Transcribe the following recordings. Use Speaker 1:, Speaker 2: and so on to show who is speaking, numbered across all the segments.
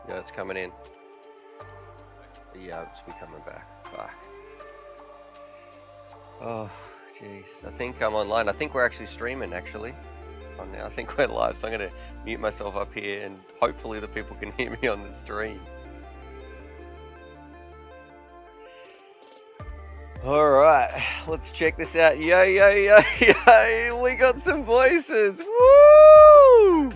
Speaker 1: Yeah, it's coming in. Yeah, it's be coming back. Fuck. Oh, jeez. I think I'm online. I think we're actually streaming, actually. On now. I think we're live, so I'm going to mute myself up here, and hopefully the people can hear me on the stream. Alright, let's check this out. Yo, yo, yo, yo, we got some voices. Woo!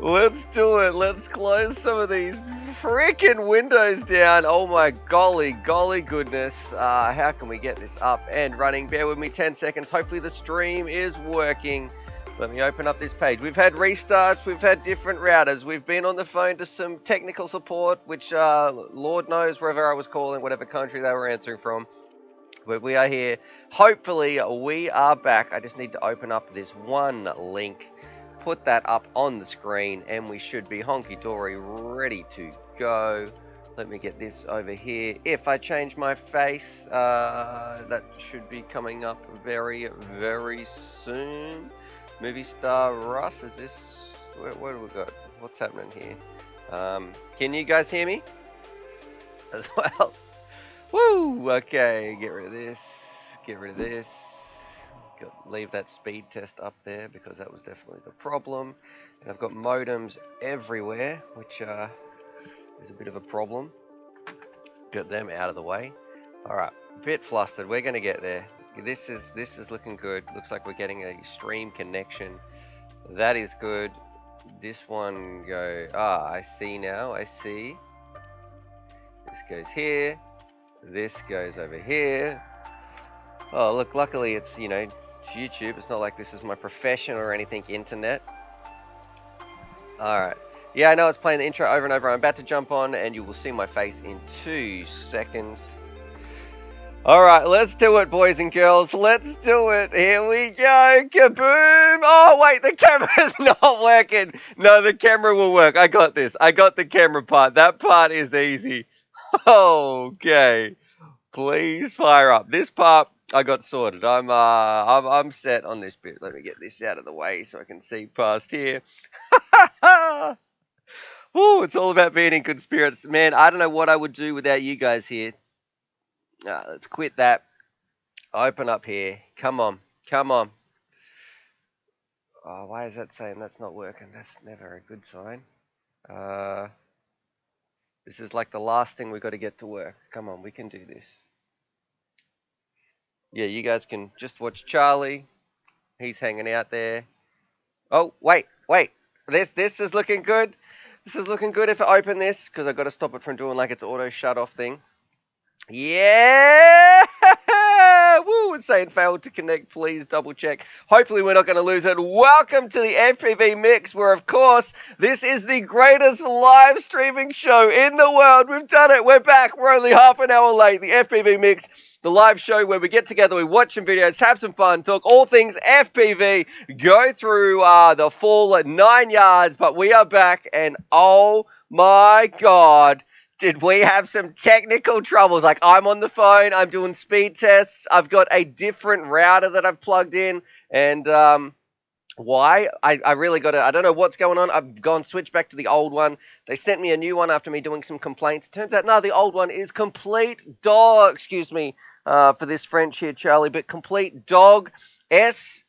Speaker 1: Let's do it. Let's close some of these freaking windows down. Oh my golly goodness. How can we get this up and running? Bear with me 10 seconds. Hopefully the stream is working. Let me open up this page. We've had restarts. We've had different routers. We've been on the phone to some technical support, which Lord knows wherever I was calling, whatever country they were answering from. But we are here. Hopefully we are back. I just need to open up this one link, put that up on the screen, and we should be honky-dory ready to go. Let me get this over here. If I change my face, that should be coming up very, very soon. Movie star Russ, is this... What do we got? What's happening here? Can you guys hear me as well? Woo! Okay, get rid of this. Get rid of this. Leave that speed test up there because that was definitely the problem. And I've got modems everywhere, which is a bit of a problem. Get them out of the way. Alright, a bit flustered. We're going to get there. This is looking good. Looks like we're getting a stream connection. That is good. This one go... I see now. I see. This goes here. This goes over here. Oh, look, luckily it's, you know, it's YouTube. It's not like this is my profession or anything, internet. Alright. Yeah, I know it's playing the intro over and over. I'm about to jump on and you will see my face in 2 seconds. Alright, let's do it, boys and girls. Let's do it. Here we go. Kaboom! Oh, wait, the camera's not working. No, the camera will work. I got this. I got the camera part. That part is easy. Okay. Please fire up. This part I got sorted. I'm set on this bit. Let me get this out of the way so I can see past here. Woo, it's all about being in good spirits. Man, I don't know what I would do without you guys here. Let's quit that. Open up here. Come on. Come on. Oh, why is that saying that's not working? That's never a good sign. This is like the last thing we've got to get to work. Come on, we can do this. Yeah, you guys can just watch Charlie. He's hanging out there. Oh, wait. This is looking good. This is looking good if I open this, because I've got to stop it from doing like its auto shut off thing. Yeah! Woo, it's saying failed to connect. Please double check. Hopefully we're not going to lose it. Welcome to the FPV Mix, where of course this is the greatest live streaming show in the world. We've done it. We're back. We're only half an hour late. The FPV Mix, the live show where we get together, we watch some videos, have some fun, talk all things FPV, go through the full 9 yards. But we are back, and oh my God, did we have some technical troubles. Like, I'm on the phone, I'm doing speed tests, I've got a different router that I've plugged in, and why? I really got to, I don't know what's going on. I've gone switch back to the old one. They sent me a new one after me doing some complaints. Turns out, no, the old one is complete dog, excuse me for this French here, Charlie, but complete dog, S-H-E-L,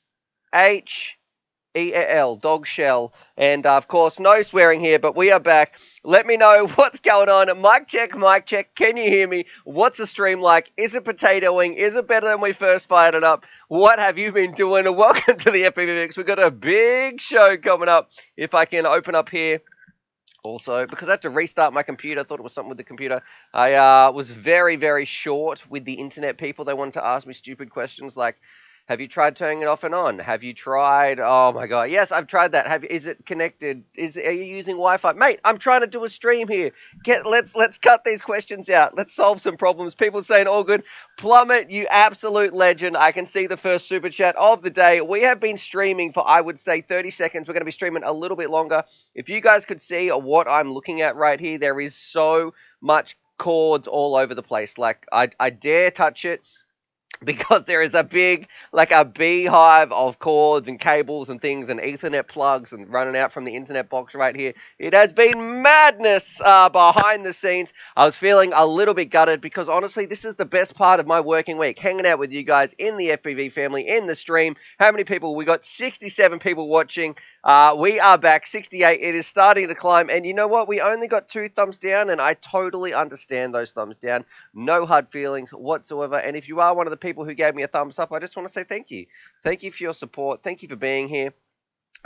Speaker 1: dog shell. And of course, no swearing here, but we are back. Let me know what's going on. Mic check, mic check. Can you hear me? What's the stream like? Is it potatoing? Is it better than we first fired it up? What have you been doing? And welcome to the FPV Mix. We've got a big show coming up. If I can open up here. Also, because I had to restart my computer, I thought it was something with the computer. I was very, very short with the internet people. They wanted to ask me stupid questions like, have you tried turning it off and on? Have you tried... Oh, my God. Yes, I've tried that. Is it connected? Are you using Wi-Fi? Mate, I'm trying to do a stream here. Let's cut these questions out. Let's solve some problems. People saying, all good. Plummet, you absolute legend. I can see the first super chat of the day. We have been streaming for, I would say, 30 seconds. We're going to be streaming a little bit longer. If you guys could see what I'm looking at right here, there is so much cords all over the place. Like, I dare touch it. because there is a big, like a beehive of cords and cables and things and Ethernet plugs and running out from the internet box right here. It has been madness behind the scenes. I was feeling a little bit gutted because honestly, this is the best part of my working week, hanging out with you guys in the FPV family, in the stream. How many people? We got 67 people watching. We are back, 68. It is starting to climb, and you know what? We only got 2 thumbs down, and I totally understand those thumbs down. No hard feelings whatsoever. And if you are one of the people who gave me a thumbs up, I just want to say thank you. Thank you for your support. Thank you for being here.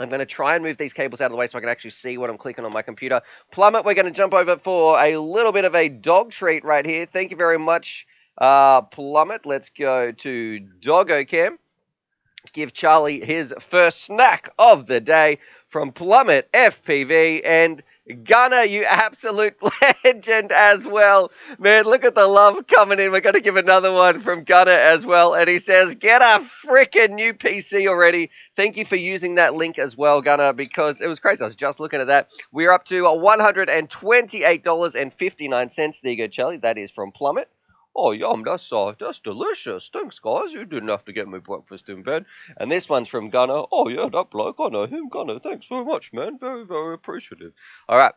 Speaker 1: I'm going to try and move these cables out of the way so I can actually see what I'm clicking on my computer. Plummet, we're going to jump over for a little bit of a dog treat right here. Thank you very much, Plummet. Let's go to Doggo Cam. Give Charlie his first snack of the day from Plummet FPV. And Gunner, you absolute legend as well. Man, look at the love coming in. We're going to give another one from Gunner as well. And he says, get a freaking new PC already. Thank you for using that link as well, Gunner, because it was crazy. I was just looking at that. We're up to $128.59. There you go, Charlie. That is from Plummet. Oh, yum, that's delicious. Thanks, guys. You didn't have to get me breakfast in bed. And this one's from Gunner. Oh, yeah, that bloke. I know him, Gunner. Thanks very much, man. Very, very appreciative. All right.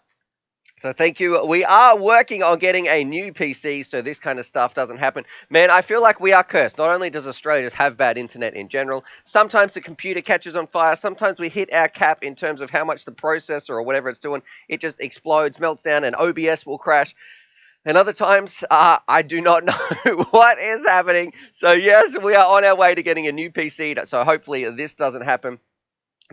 Speaker 1: So thank you. We are working on getting a new PC so this kind of stuff doesn't happen. Man, I feel like we are cursed. Not only does Australia just have bad internet in general, sometimes the computer catches on fire. Sometimes we hit our cap in terms of how much the processor or whatever it's doing, it just explodes, melts down, and OBS will crash. And other times, I do not know what is happening. So yes, we are on our way to getting a new PC. So hopefully this doesn't happen.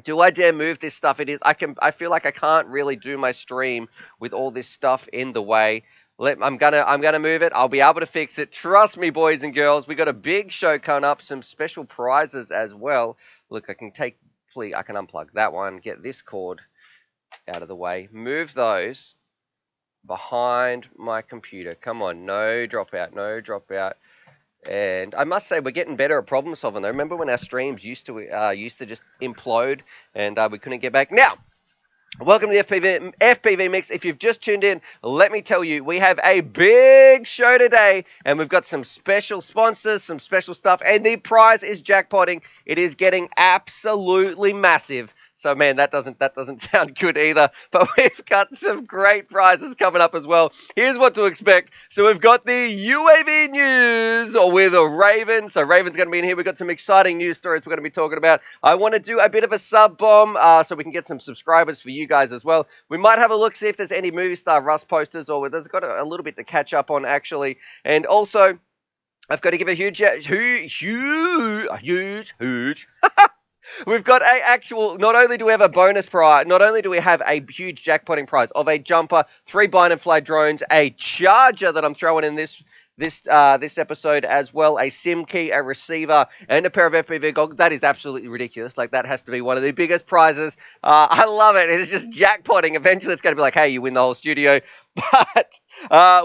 Speaker 1: Do I dare move this stuff? It is. I feel like I can't really do my stream with all this stuff in the way. I'm gonna move it. I'll be able to fix it. Trust me, boys and girls. We got a big show coming up. Some special prizes as well. Look, I can unplug that one. Get this cord out of the way. Move those behind my computer. Come on, no dropout. And I must say, we're getting better at problem solving. Though, remember when our streams used to just implode and we couldn't get back. Now, welcome to the FPV Mix. If you've just tuned in, let me tell you, we have a big show today, and we've got some special sponsors, some special stuff, and the prize is jackpotting. It is getting absolutely massive. So man, that doesn't sound good either. But we've got some great prizes coming up as well. Here's what to expect. So we've got the UAV news with Raven. So Raven's going to be in here. We've got some exciting news stories we're going to be talking about. I want to do a bit of a sub bomb so we can get some subscribers for you guys as well. We might have a look, see if there's any movie star Russ posters, or there's got a little bit to catch up on actually. And also, I've got to give a huge We've got a actual, not only do we have a bonus prize, not only do we have a huge jackpotting prize of a jumper, 3 bind and fly drones, a charger that I'm throwing in this episode as well, a SIM key, a receiver, and a pair of FPV goggles. That is absolutely ridiculous. Like, that has to be one of the biggest prizes. I love it. It is just jackpotting. Eventually, it's going to be like, hey, you win the whole studio. But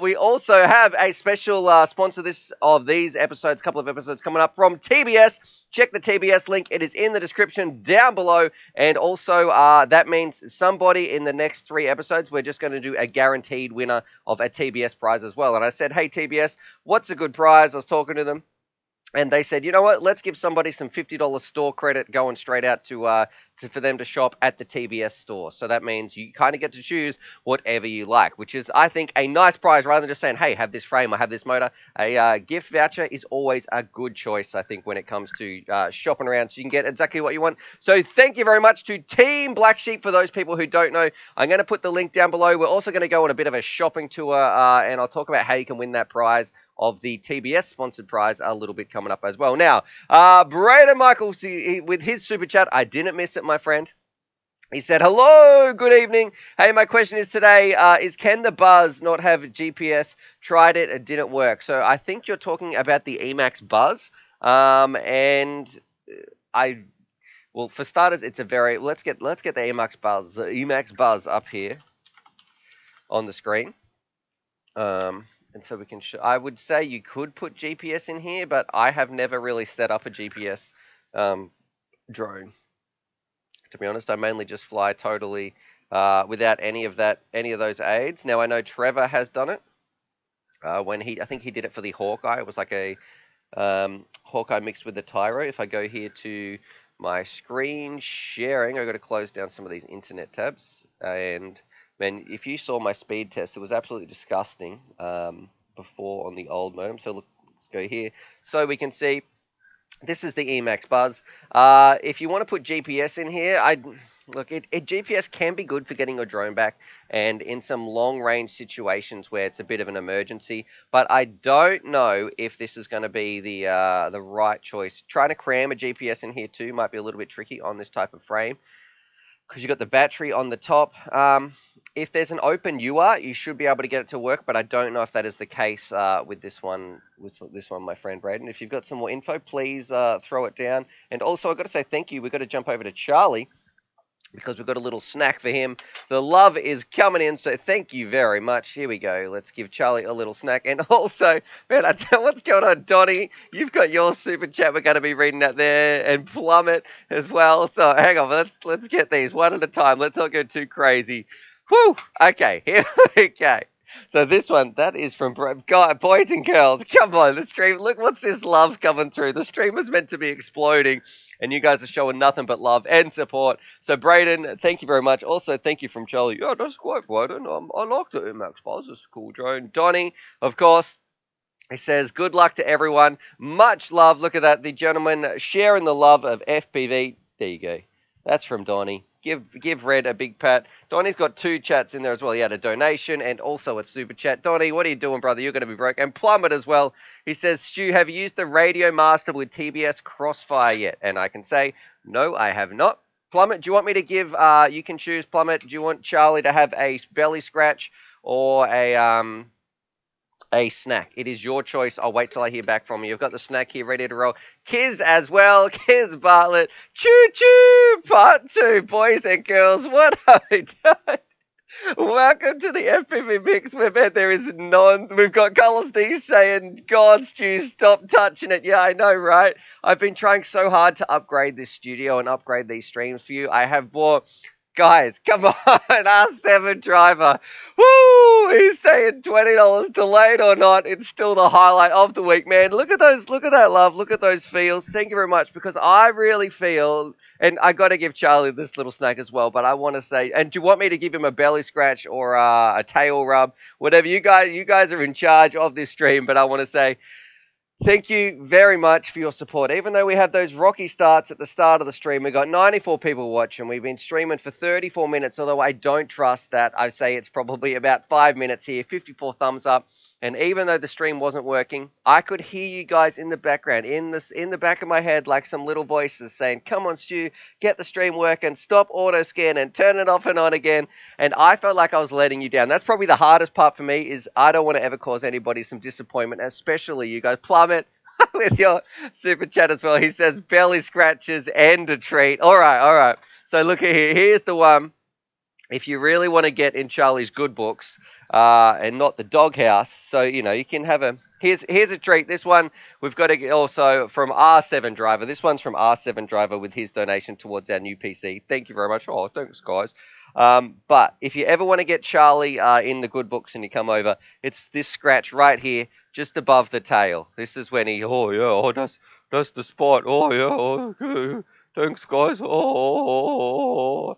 Speaker 1: we also have a special sponsor of these episodes, couple of episodes coming up from TBS. Check the TBS link. It is in the description down below. And also, that means somebody in the next 3 episodes, we're just going to do a guaranteed winner of a TBS prize as well. And I said, hey, TBS, what's a good prize? I was talking to them. And they said, you know what, let's give somebody some $50 store credit going straight out for them to shop at the TBS store. So that means you kind of get to choose whatever you like, which is, I think, a nice prize rather than just saying, hey, have this frame, I have this motor. A gift voucher is always a good choice, I think, when it comes to shopping around so you can get exactly what you want. So thank you very much to Team Black Sheep. For those people who don't know, I'm going to put the link down below. We're also going to go on a bit of a shopping tour, and I'll talk about how you can win that prize of the TBS sponsored prize a little bit coming up as well. Now, Braden Michael, with his super chat, I didn't miss it, my friend. He said, hello, good evening. Hey, my question is today, can the Buzz not have GPS? Tried it didn't work. So I think you're talking about the Emax Buzz. Well, for starters, it's a very, let's get the Emax Buzz up here on the screen. And so we can I would say you could put GPS in here, but I have never really set up a GPS drone. To be honest, I mainly just fly totally without any of those aids. Now I know Trevor has done it. I think he did it for the Hawkeye. It was like a Hawkeye mixed with the Tyro. If I go here to my screen sharing, I've got to close down some of these internet tabs. And man, if you saw my speed test, it was absolutely disgusting before on the old modem. So look, let's go here. So we can see this is the Emax Buzz. If you want to put GPS in here, GPS can be good for getting your drone back and in some long range situations where it's a bit of an emergency. But I don't know if this is going to be the right choice. Trying to cram a GPS in here too might be a little bit tricky on this type of frame, because you've got the battery on the top. If there's an open UART, you should be able to get it to work, but I don't know if that is the case with this one, my friend Braden. If you've got some more info, please throw it down. And also, I've got to say thank you. We've got to jump over to Charlie, because we've got a little snack for him. The love is coming in, so thank you very much. Here we go. Let's give Charlie a little snack. And also, man, I tell what's going on, Donnie? You've got your super chat. We're going to be reading that there, and Plummet as well. So hang on, let's get these one at a time. Let's not go too crazy. Whew. Okay, here we go. So this one, that is from God, boys and girls. Come on, the stream. Look, what's this love coming through? The stream was meant to be exploding, and you guys are showing nothing but love and support. So Braden, thank you very much. Also, thank you from Charlie. Yeah, that's quite Braden. I liked it, Max Buzz. It's a cool drone. Donnie, of course. He says, good luck to everyone. Much love. Look at that. The gentleman sharing the love of FPV. There you go. That's from Donnie. Give Red a big pat. Donnie's got 2 chats in there as well. He had a donation and also a super chat. Donnie, what are you doing, brother? You're going to be broke. And Plummet as well. He says, Stu, have you used the Radio Master with TBS Crossfire yet? And I can say, no, I have not. Plummet, do you want me to give, you can choose, Plummet. Do you want Charlie to have a belly scratch or a snack? It is your choice. I'll wait till I hear back from you. You've got the snack here ready to roll. Kiz as well. Kiz Bartlett. Choo-choo! Part 2. Boys and girls, what are we doing? Welcome to the FPV Mix, where there is we've got Carlos D saying, God, Stu, stop touching it. Yeah, I know, right? I've been trying so hard to upgrade this studio and upgrade these streams for you. I have bought... Guys, come on, R7 driver. Woo! He's saying $20 delayed or not. It's still the highlight of the week, man. Look at those, look at that love, look at those feels. Thank you very much, because I really feel, and I got to give Charlie this little snack as well, but I want to say, and do you want me to give him a belly scratch or a tail rub? Whatever, you guys are in charge of this stream, but I want to say, thank you very much for your support. Even though we have those rocky starts at the start of the stream, we got 94 people watching. We've been streaming for 34 minutes, although I don't trust that. I say it's probably about 5 minutes here, 54 thumbs up. And even though the stream wasn't working, I could hear you guys in the background, in the back of my head, like some little voices saying, come on, Stu, get the stream working, stop auto scanning, turn it off and on again. And I felt like I was letting you down. That's probably the hardest part for me, is I don't want to ever cause anybody some disappointment, especially you guys. Plummet with your super chat as well. He says belly scratches and a treat. All right. So look at here. Here's the one. If you really want to get in Charlie's good books, and not the doghouse, so you can have a here's a treat. This one we've got to get also from R7 Driver. This one's from R7 Driver with his donation towards our new PC. Thank you very much. Oh, thanks, guys. But if you ever want to get Charlie in the good books and you come over, it's this scratch right here, just above the tail. This is when he that's the spot. Oh yeah, okay. Thanks, guys. Oh.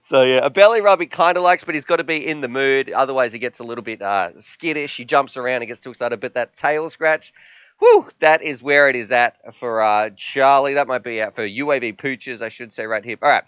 Speaker 1: So yeah, a belly rub he kind of likes, but he's got to be in the mood. Otherwise, he gets a little bit skittish. He jumps around and gets too excited. But that tail scratch, whew, that is where it is at for Charlie. That might be out for UAV pooches, I should say, right here. All right.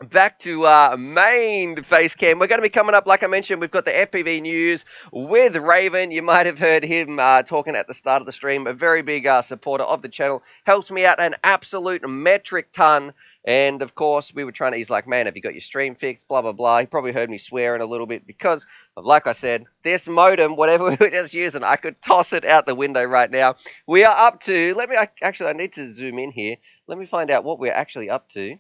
Speaker 1: Back to main face cam. We're going to be coming up, like I mentioned, we've got the FPV news with Raven. You might have heard him talking at the start of the stream. A very big supporter of the channel. Helps me out an absolute metric ton. And, of course, we were trying to, he's like, man, have you got your stream fixed? Blah, blah, blah. He probably heard me swearing a little bit because, like I said, this modem, whatever we were just using, I could toss it out the window right now. We are up to, I need to zoom in here. Let me find out what we're actually up to.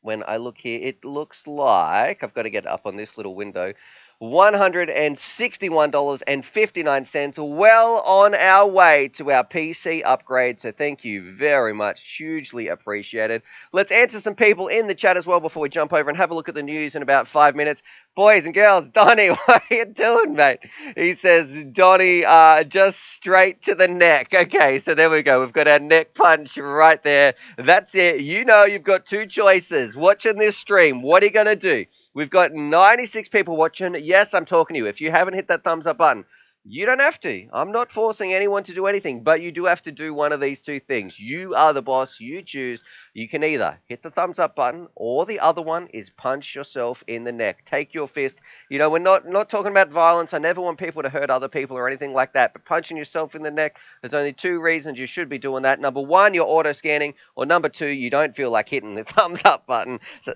Speaker 1: When I look here, it looks like, I've got to get it up on this little window, $161.59, well on our way to our PC upgrade. So thank you very much, hugely appreciated. Let's answer some people in the chat as well before we jump over and have a look at the news in about 5 minutes. Boys and girls, Donnie, what are you doing, mate? He says, Donnie, just straight to the neck. Okay, so there we go. We've got our neck punch right there. That's it. You know you've got two choices. Watching this stream, what are you going to do? We've got 96 people watching. Yes, I'm talking to you. If you haven't hit that thumbs up button, you don't have to. I'm not forcing anyone to do anything, but you do have to do one of these two things. You are the boss. You choose. You can either hit the thumbs up button, or the other one is punch yourself in the neck. Take your fist. You know, we're not talking about violence. I never want people to hurt other people or anything like that, but punching yourself in the neck, there's only two reasons you should be doing that. Number one, you're auto-scanning, or number two, you don't feel like hitting the thumbs up button. So,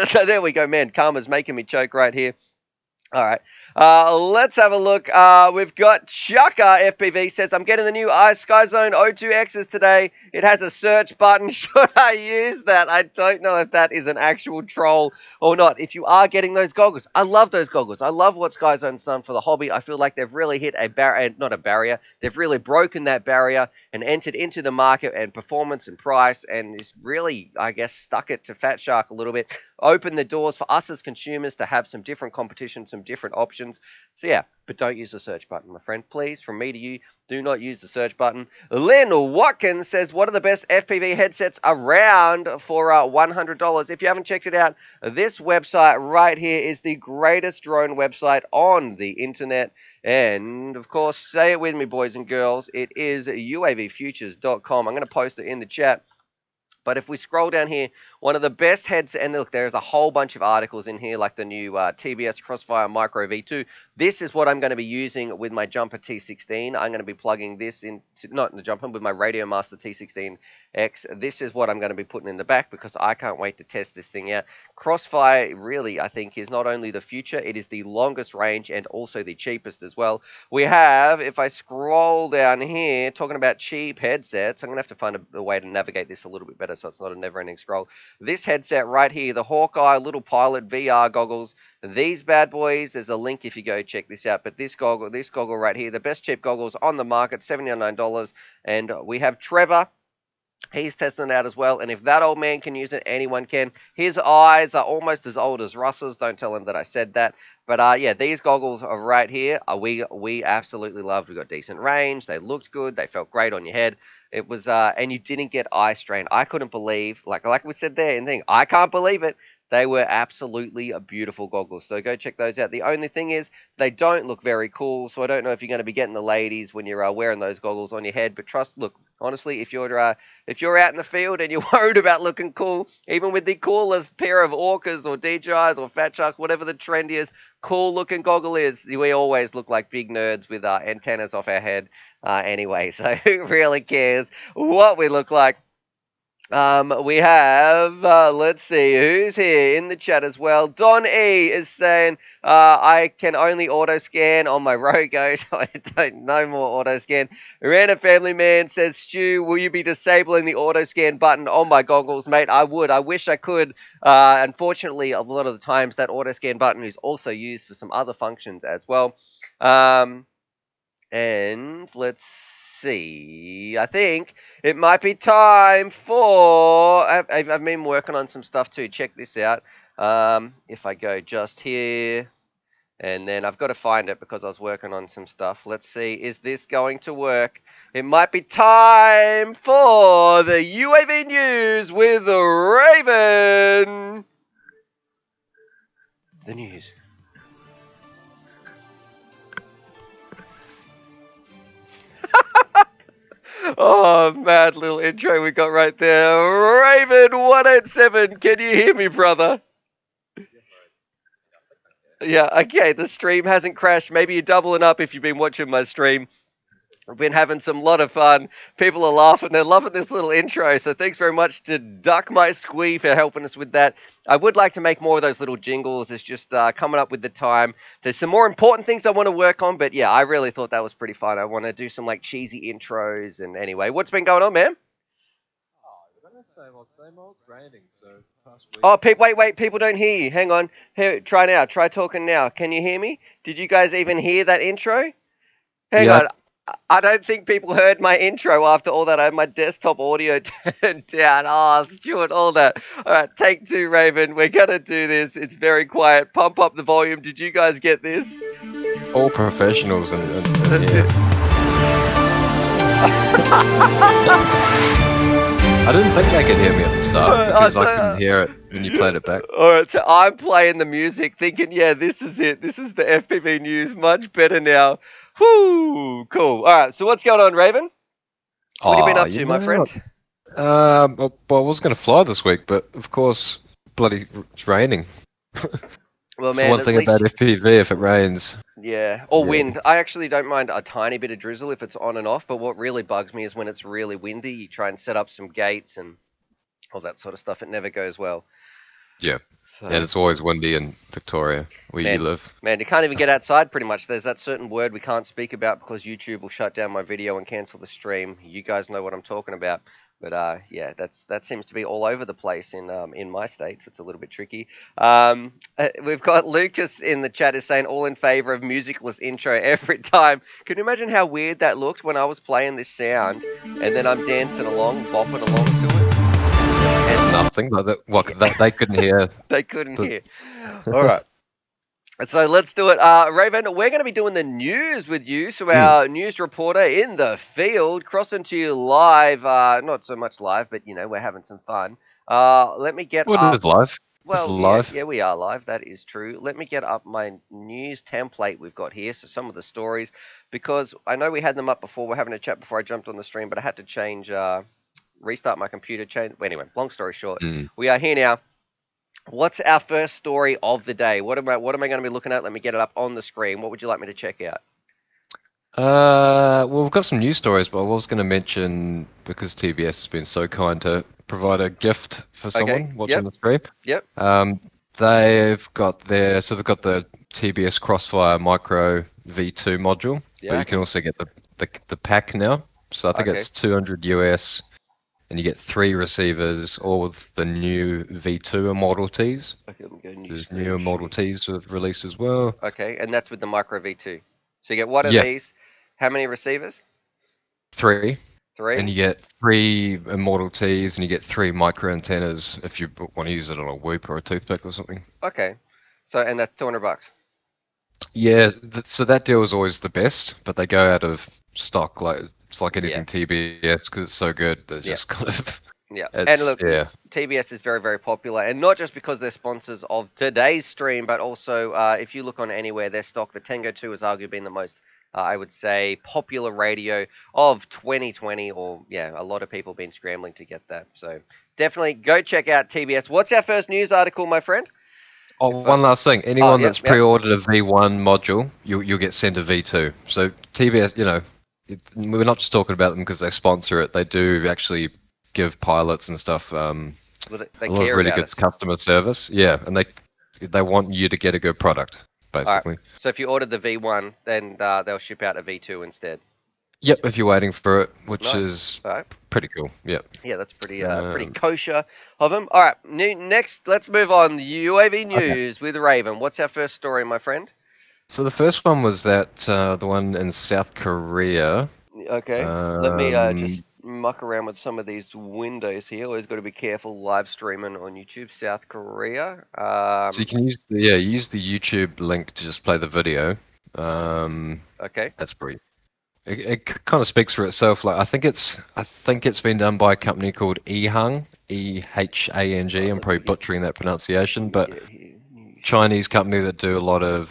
Speaker 1: so there we go, man. Karma's making me choke right here. All right, let's have a look. We've got Chucker FPV says, I'm getting the new Skyzone O2Xs today. It has a search button. Should I use that? I don't know if that is an actual troll or not. If you are getting those goggles, I love those goggles. I love what Skyzone's done for the hobby. I feel like they've really hit a barrier, not a barrier. They've really broken that barrier and entered into the market and performance and price, and is really, I guess, stuck it to Fat Shark a little bit. Open the doors for us as consumers to have some different competition, some different options. So yeah, but don't use the search button, my friend. Please, from me to you, do not use the search button. Lynn Watkins says, what are the best FPV headsets around for $100? If you haven't checked it out, this website right here is the greatest drone website on the internet. And, of course, say it with me, boys and girls, it is uavfutures.com. I'm going to post it in the chat. But if we scroll down here, one of the best headsets, and look, there's a whole bunch of articles in here, like the new TBS Crossfire Micro V2. This is what I'm going to be using with my Jumper T16. I'm going to be plugging this into, not in the Jumper, with my Radio Master T16X. This is what I'm going to be putting in the back because I can't wait to test this thing out. Crossfire really, I think, is not only the future, it is the longest range and also the cheapest as well. We have, if I scroll down here, talking about cheap headsets, I'm going to have to find a way to navigate this a little bit better so it's not a never-ending scroll. This headset right here, the Hawkeye Little Pilot VR goggles, these bad boys, there's a link if you go check this out, but this goggle right here, the best cheap goggles on the market, $79, and we have Trevor. He's testing it out as well, and if that old man can use it, anyone can. His eyes are almost as old as Russ's. Don't tell him that I said that. But yeah, these goggles are right here. We absolutely loved. We got decent range. They looked good. They felt great on your head. It was and you didn't get eye strain. I couldn't believe, like we said there in the thing, I can't believe it. They were absolutely beautiful goggles. So go check those out. The only thing is they don't look very cool. So I don't know if you're going to be getting the ladies when you're wearing those goggles on your head. But look, honestly, if you're out in the field and you're worried about looking cool, even with the coolest pair of Orcas or DJIs or Fat Shark, whatever the trendiest cool looking goggle is, we always look like big nerds with antennas off our head anyway. So who really cares what we look like? We have, let's see, who's here in the chat as well. Don E is saying, I can only auto-scan on my Rogo, so I don't know more auto-scan. Random Family Man says, Stu, will you be disabling the auto-scan button on my goggles? Mate, I would. I wish I could. Unfortunately, a lot of the times that auto-scan button is also used for some other functions as well. And let's see. I think it might be time for... I've been working on some stuff too. Check this out. If I go just here, and then I've got to find it because I was working on some stuff. Let's see. Is this going to work? It might be time for the UAV News with Raven. The news. Oh, mad little intro we got right there. Raven187, can you hear me, brother? Yeah, okay, the stream hasn't crashed. Maybe you're doubling up if you've been watching my stream. We've been having some lot of fun. People are laughing. They're loving this little intro. So thanks very much to Duck My Squee for helping us with that. I would like to make more of those little jingles. It's just coming up with the time. There's some more important things I want to work on. But yeah, I really thought that was pretty fun. I want to do some like cheesy intros. And anyway, what's been going on, man?
Speaker 2: Same old, it's raining, so past week.
Speaker 1: Oh, wait, people don't hear you. Hang on. Here, try now. Try talking now. Can you hear me? Did you guys even hear that intro? Hang on. I don't think people heard my intro after all that. I had my desktop audio turned down. Oh, Stuart, all that. All right, take two, Raven. We're going to do this. It's very quiet. Pump up the volume. Did you guys get this?
Speaker 3: All professionals and yeah. I didn't think they could hear me at the start because I couldn't hear it when you played it back.
Speaker 1: All right, so I'm playing the music thinking, yeah, this is it. This is the FPV news. Much better now. Whoo, cool. All right, so what's going on, Raven? What have you been up to, my friend?
Speaker 3: Well, I was going to fly this week, but of course, bloody it's raining.
Speaker 1: Well,
Speaker 3: It's
Speaker 1: man,
Speaker 3: the one thing about FPV, if it rains.
Speaker 1: Yeah, or
Speaker 3: Yeah.
Speaker 1: wind. I actually don't mind a tiny bit of drizzle if it's on and off, but what really bugs me is when it's really windy. You try and set up some gates and all that sort of stuff. It never goes well.
Speaker 3: Yeah.
Speaker 1: So,
Speaker 3: And it's always windy in Victoria, where you live.
Speaker 1: Man, you can't even get outside pretty much. There's that certain word we can't speak about because YouTube will shut down my video and cancel the stream. You guys know what I'm talking about. But yeah, that seems to be all over the place in my states. It's a little bit tricky. We've got Lucas in the chat is saying all in favor of musicless intro every time. Can you imagine how weird that looked when I was playing this sound and then I'm dancing along, bopping along to it?
Speaker 3: There's nothing like that. What they couldn't hear.
Speaker 1: They couldn't hear. All right. So let's do it. Raven, we're going to be doing the news with you. So our news reporter in the field, crossing to you live. Not so much live, but, you know, we're having some fun. Let me get
Speaker 3: What
Speaker 1: up.
Speaker 3: is live?
Speaker 1: Well,
Speaker 3: It's live.
Speaker 1: Yeah, we are live. That is true. Let me get up my news template we've got here. So some of the stories, because I know we had them up before. We're having a chat before I jumped on the stream, but I had to change, restart my computer. Anyway, long story short, we are here now. What's our first story of the day? What am I going to be looking at? Let me get it up on the screen. What would you like me to check out?
Speaker 3: Well, we've got some news stories, but I was going to mention, because TBS has been so kind to provide a gift for someone watching the stream.
Speaker 1: Yep.
Speaker 3: They've got the TBS Crossfire Micro V2 module, but you can also get the pack now. So I think it's 200 US. And you get 3 receivers, all with the new V2 Model Ts.
Speaker 1: Okay, let me go
Speaker 3: There's new Model Ts have released as well.
Speaker 1: Okay, and that's with the Micro V2. So you get one of these. How many receivers?
Speaker 3: 3.
Speaker 1: 3.
Speaker 3: And you get 3 Model Ts, and you get 3 micro antennas if you want to use it on a whoop or a toothpick or something.
Speaker 1: Okay, so and that's $200.
Speaker 3: Yeah, so that deal is always the best, but they go out of stock. Like it's like anything TBS because it's so good. They're just kind of
Speaker 1: and look, TBS is very, very popular, and not just because they're sponsors of today's stream, but also if you look on anywhere, their stock, the Tango 2 has arguably been the most, I would say, popular radio of 2020, or a lot of people been scrambling to get that. So definitely go check out TBS. What's our first news article, my friend?
Speaker 3: Oh, one last thing. Anyone that's pre-ordered a V1 module, you'll get sent a V2. So TBS, we're not just talking about them because they sponsor it. They do actually give pilots and stuff a lot of really good customer service. Yeah, and they want you to get a good product, basically.
Speaker 1: Right. So if you ordered the V1, then they'll ship out a V2 instead.
Speaker 3: Yep, if you're waiting for it, which is pretty cool. Yep.
Speaker 1: Yeah, that's pretty kosher of them. All right, next, let's move on. UAV news with Raven. What's our first story, my friend?
Speaker 3: So the first one was that the one in South Korea.
Speaker 1: Okay, let me just muck around with some of these windows here. Always got to be careful live streaming on YouTube. South Korea.
Speaker 3: So you can use the YouTube link to just play the video.
Speaker 1: Okay.
Speaker 3: That's pretty. It kind of speaks for itself. Like I think it's been done by a company called Ehang, EHANG. I'm probably butchering that pronunciation, but Chinese company that do a lot of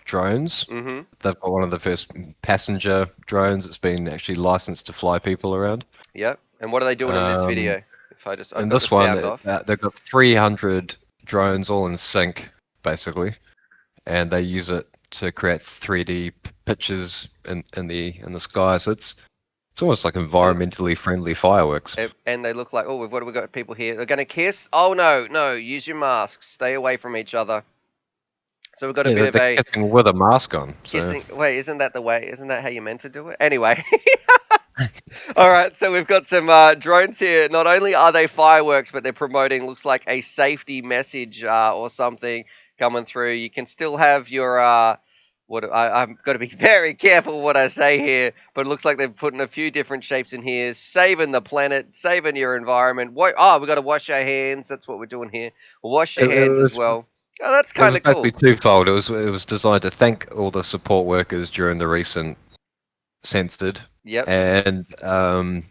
Speaker 3: drones.
Speaker 1: Mm-hmm.
Speaker 3: They've got one of the first passenger drones that's been actually licensed to fly people around.
Speaker 1: Yep. And what are they doing in this video? If I just
Speaker 3: in this one, they've got 300 drones all in sync, basically, and they use it to create 3D pictures in the sky. So it's almost like environmentally friendly fireworks.
Speaker 1: And they look like, what have we got people here? They're going to kiss? Oh, no, use your masks. Stay away from each other. So we've got a bit of a...
Speaker 3: kissing with a mask on.
Speaker 1: Kissing, wait, isn't that the way? Isn't that how you meant to do it? Anyway. All right, so we've got some drones here. Not only are they fireworks, but they're promoting, looks like a safety message or something coming through. You can still have your... I'm got to be very careful what I say here, but it looks like they've put in a few different shapes in here, saving the planet, saving your environment. Oh, we got to wash our hands. That's what we're doing here. Wash your
Speaker 3: It, it
Speaker 1: hands as
Speaker 3: was
Speaker 1: well. Oh, that's
Speaker 3: it
Speaker 1: kind
Speaker 3: was
Speaker 1: of cool.
Speaker 3: basically twofold. It was designed to thank all the support workers during the recent censored,
Speaker 1: Yep.
Speaker 3: and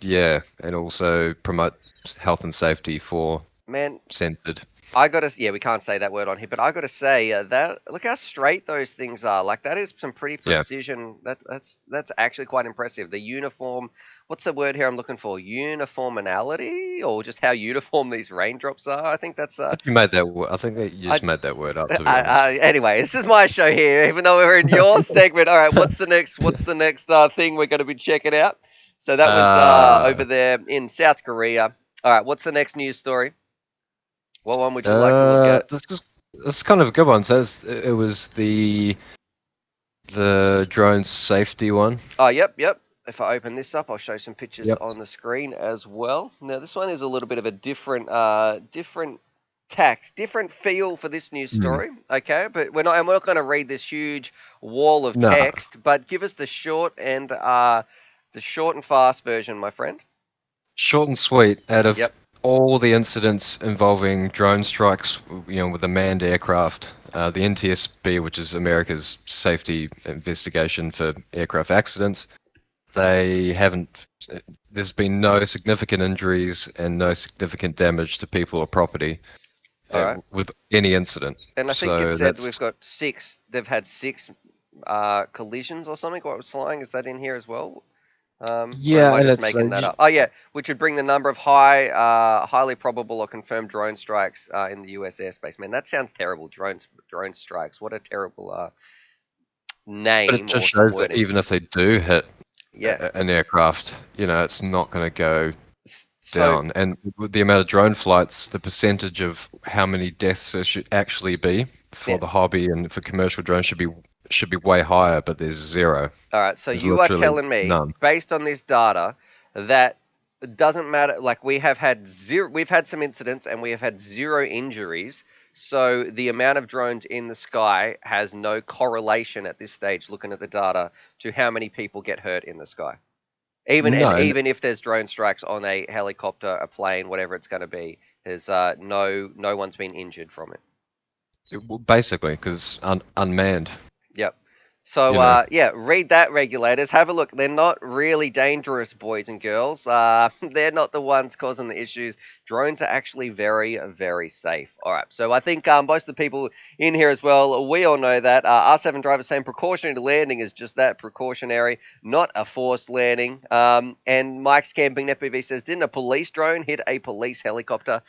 Speaker 3: yeah, and also promote health and safety for
Speaker 1: Man,
Speaker 3: censored.
Speaker 1: we can't say that word on here, but I gotta say that look how straight those things are. Like that is some pretty
Speaker 3: Yeah.
Speaker 1: precision. That's actually quite impressive. The uniform, what's the word here I'm looking for? Uniforminality, or just how uniform these raindrops are. I think that's
Speaker 3: But you made that. I think that you just
Speaker 1: I,
Speaker 3: made that word up. To be honest.
Speaker 1: anyway, this is my show here. Even though we're in your segment, all right. What's the next thing we're gonna be checking out? So that was over there in South Korea. All right, what's the next news story? What one would you like to look at?
Speaker 3: This is kind of a good one. So it was the drone safety one.
Speaker 1: Oh, yep. If I open this up, I'll show some pictures
Speaker 3: Yep.
Speaker 1: on the screen as well. Now, this one is a little bit of a different tack, different feel for this news story. Okay, but I'm not going to read this huge wall of
Speaker 3: Nah.
Speaker 1: text, but give us the short and fast version, my friend.
Speaker 3: Short and sweet. Out of
Speaker 1: Yep.
Speaker 3: all the incidents involving drone strikes, with a manned aircraft, the NTSB, which is America's safety investigation for aircraft accidents, they haven't. There's been no significant injuries and no significant damage to people or property with any incident.
Speaker 1: And I think
Speaker 3: So
Speaker 1: it said we've got 6. They've had 6 collisions or something. What was flying? Is that in here as well? Or am I
Speaker 3: and
Speaker 1: just
Speaker 3: it's
Speaker 1: making that up? Oh yeah, which would bring the number of highly probable or confirmed drone strikes in the U.S. airspace. Man, that sounds terrible. Drone strikes. What a terrible name.
Speaker 3: But it just
Speaker 1: or
Speaker 3: shows that
Speaker 1: wording.
Speaker 3: even if they do hit
Speaker 1: Yeah.
Speaker 3: an aircraft, it's not going to go
Speaker 1: So,
Speaker 3: down. And with the amount of drone flights, the percentage of how many deaths there should actually be for the hobby and for commercial drones should be way higher, but there's zero.
Speaker 1: all right, so
Speaker 3: There's
Speaker 1: you are
Speaker 3: literally
Speaker 1: telling me,
Speaker 3: none.
Speaker 1: based on this data, that it doesn't matter. Like we've had some incidents and we have had 0 injuries. So the amount of drones in the sky has no correlation at this stage, looking at the data, to how many people get hurt in the sky. Even if there's drone strikes on a helicopter, a plane, whatever it's going to be, there's no one's been injured from it.
Speaker 3: Basically, because unmanned.
Speaker 1: Yep. So, read that, regulators. Have a look. They're not really dangerous, boys and girls. They're not the ones causing the issues. Drones are actually very, very safe. All right. So I think most of the people in here as well, we all know that. R7 driver saying precautionary landing is just that, precautionary, not a forced landing. And Mike's Camping FPV says, didn't a police drone hit a police helicopter?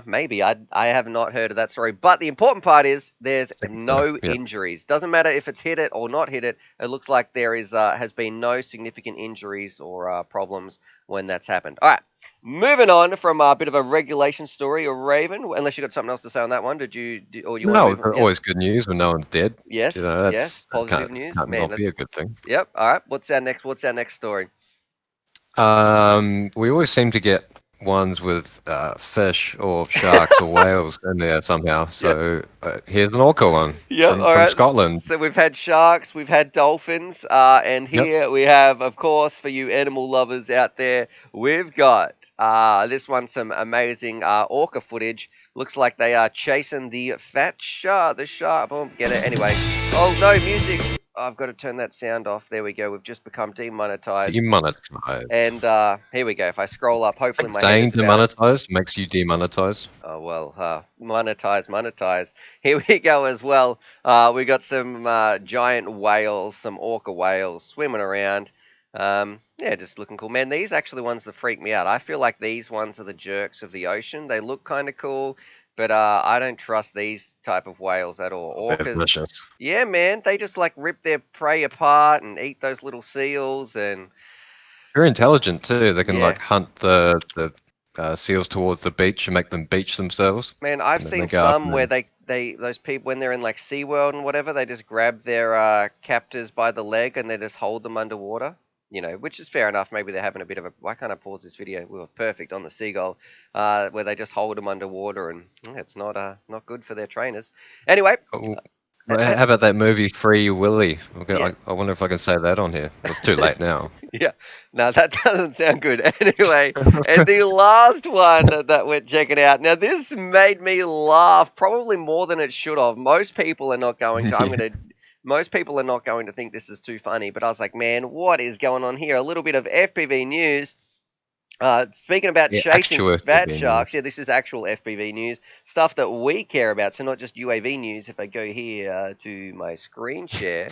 Speaker 1: Maybe. I have not heard of that story. But the important part is there's no injuries. Doesn't matter if it's hit it or not hit it. It looks like there has been no significant injuries or problems when that's happened. All right. Moving on from a bit of a regulation story, or Raven, unless you got something else to say on that one. Did you want to move on?
Speaker 3: Always good news when no one's dead.
Speaker 1: Yes.
Speaker 3: That's
Speaker 1: Positive news.
Speaker 3: Can't
Speaker 1: Man,
Speaker 3: not be a good thing.
Speaker 1: Yep. All right. What's our next story?
Speaker 3: We always seem to get ones with fish or sharks or whales in there somehow. So here's an orca one from Scotland.
Speaker 1: So we've had sharks, we've had dolphins, and here we have, of course, for you animal lovers out there, we've got this one, some amazing orca footage. Looks like they are chasing the fat shark. The shark. Oh, get it anyway. Oh no, music. I've got to turn that sound off. There we go. We've just become demonetized. And here we go. If I scroll up, hopefully my
Speaker 3: staying demonetized makes you demonetized.
Speaker 1: Oh well, monetize. Here we go as well. We got some giant whales, some orca whales swimming around. Just looking cool. Man, these actually ones that freak me out. I feel like these ones are the jerks of the ocean. They look kind of cool. But I don't trust these type of whales at all.
Speaker 3: Orcas, they're delicious.
Speaker 1: Yeah, man, they just like rip their prey apart and eat those little seals. And
Speaker 3: very intelligent too. They can like hunt the seals towards the beach and make them beach themselves.
Speaker 1: Man, I've seen some where those people, when they're in like SeaWorld and whatever, they just grab their captors by the leg and they just hold them underwater. Which is fair enough. Maybe they're having a bit of a... Why can't I pause this video? We were perfect on the seagull, where they just hold them underwater, and it's not good for their trainers. Anyway.
Speaker 3: How about that movie Free Willy? Okay,
Speaker 1: Yeah.
Speaker 3: I wonder if I can say that on here. It's too late now.
Speaker 1: Yeah, no, that doesn't sound good. Anyway, and the last one that we're checking out. Now, this made me laugh probably more than it should have. Most people are not going to. Most people are not going to think this is too funny. But I was like, man, what is going on here? A little bit of FPV news. Speaking about
Speaker 3: Yeah,
Speaker 1: chasing
Speaker 3: actual
Speaker 1: fat
Speaker 3: FPV
Speaker 1: sharks, yeah, this is actual FPV news, stuff that we care about, so not just UAV news. If I go here to my screen share,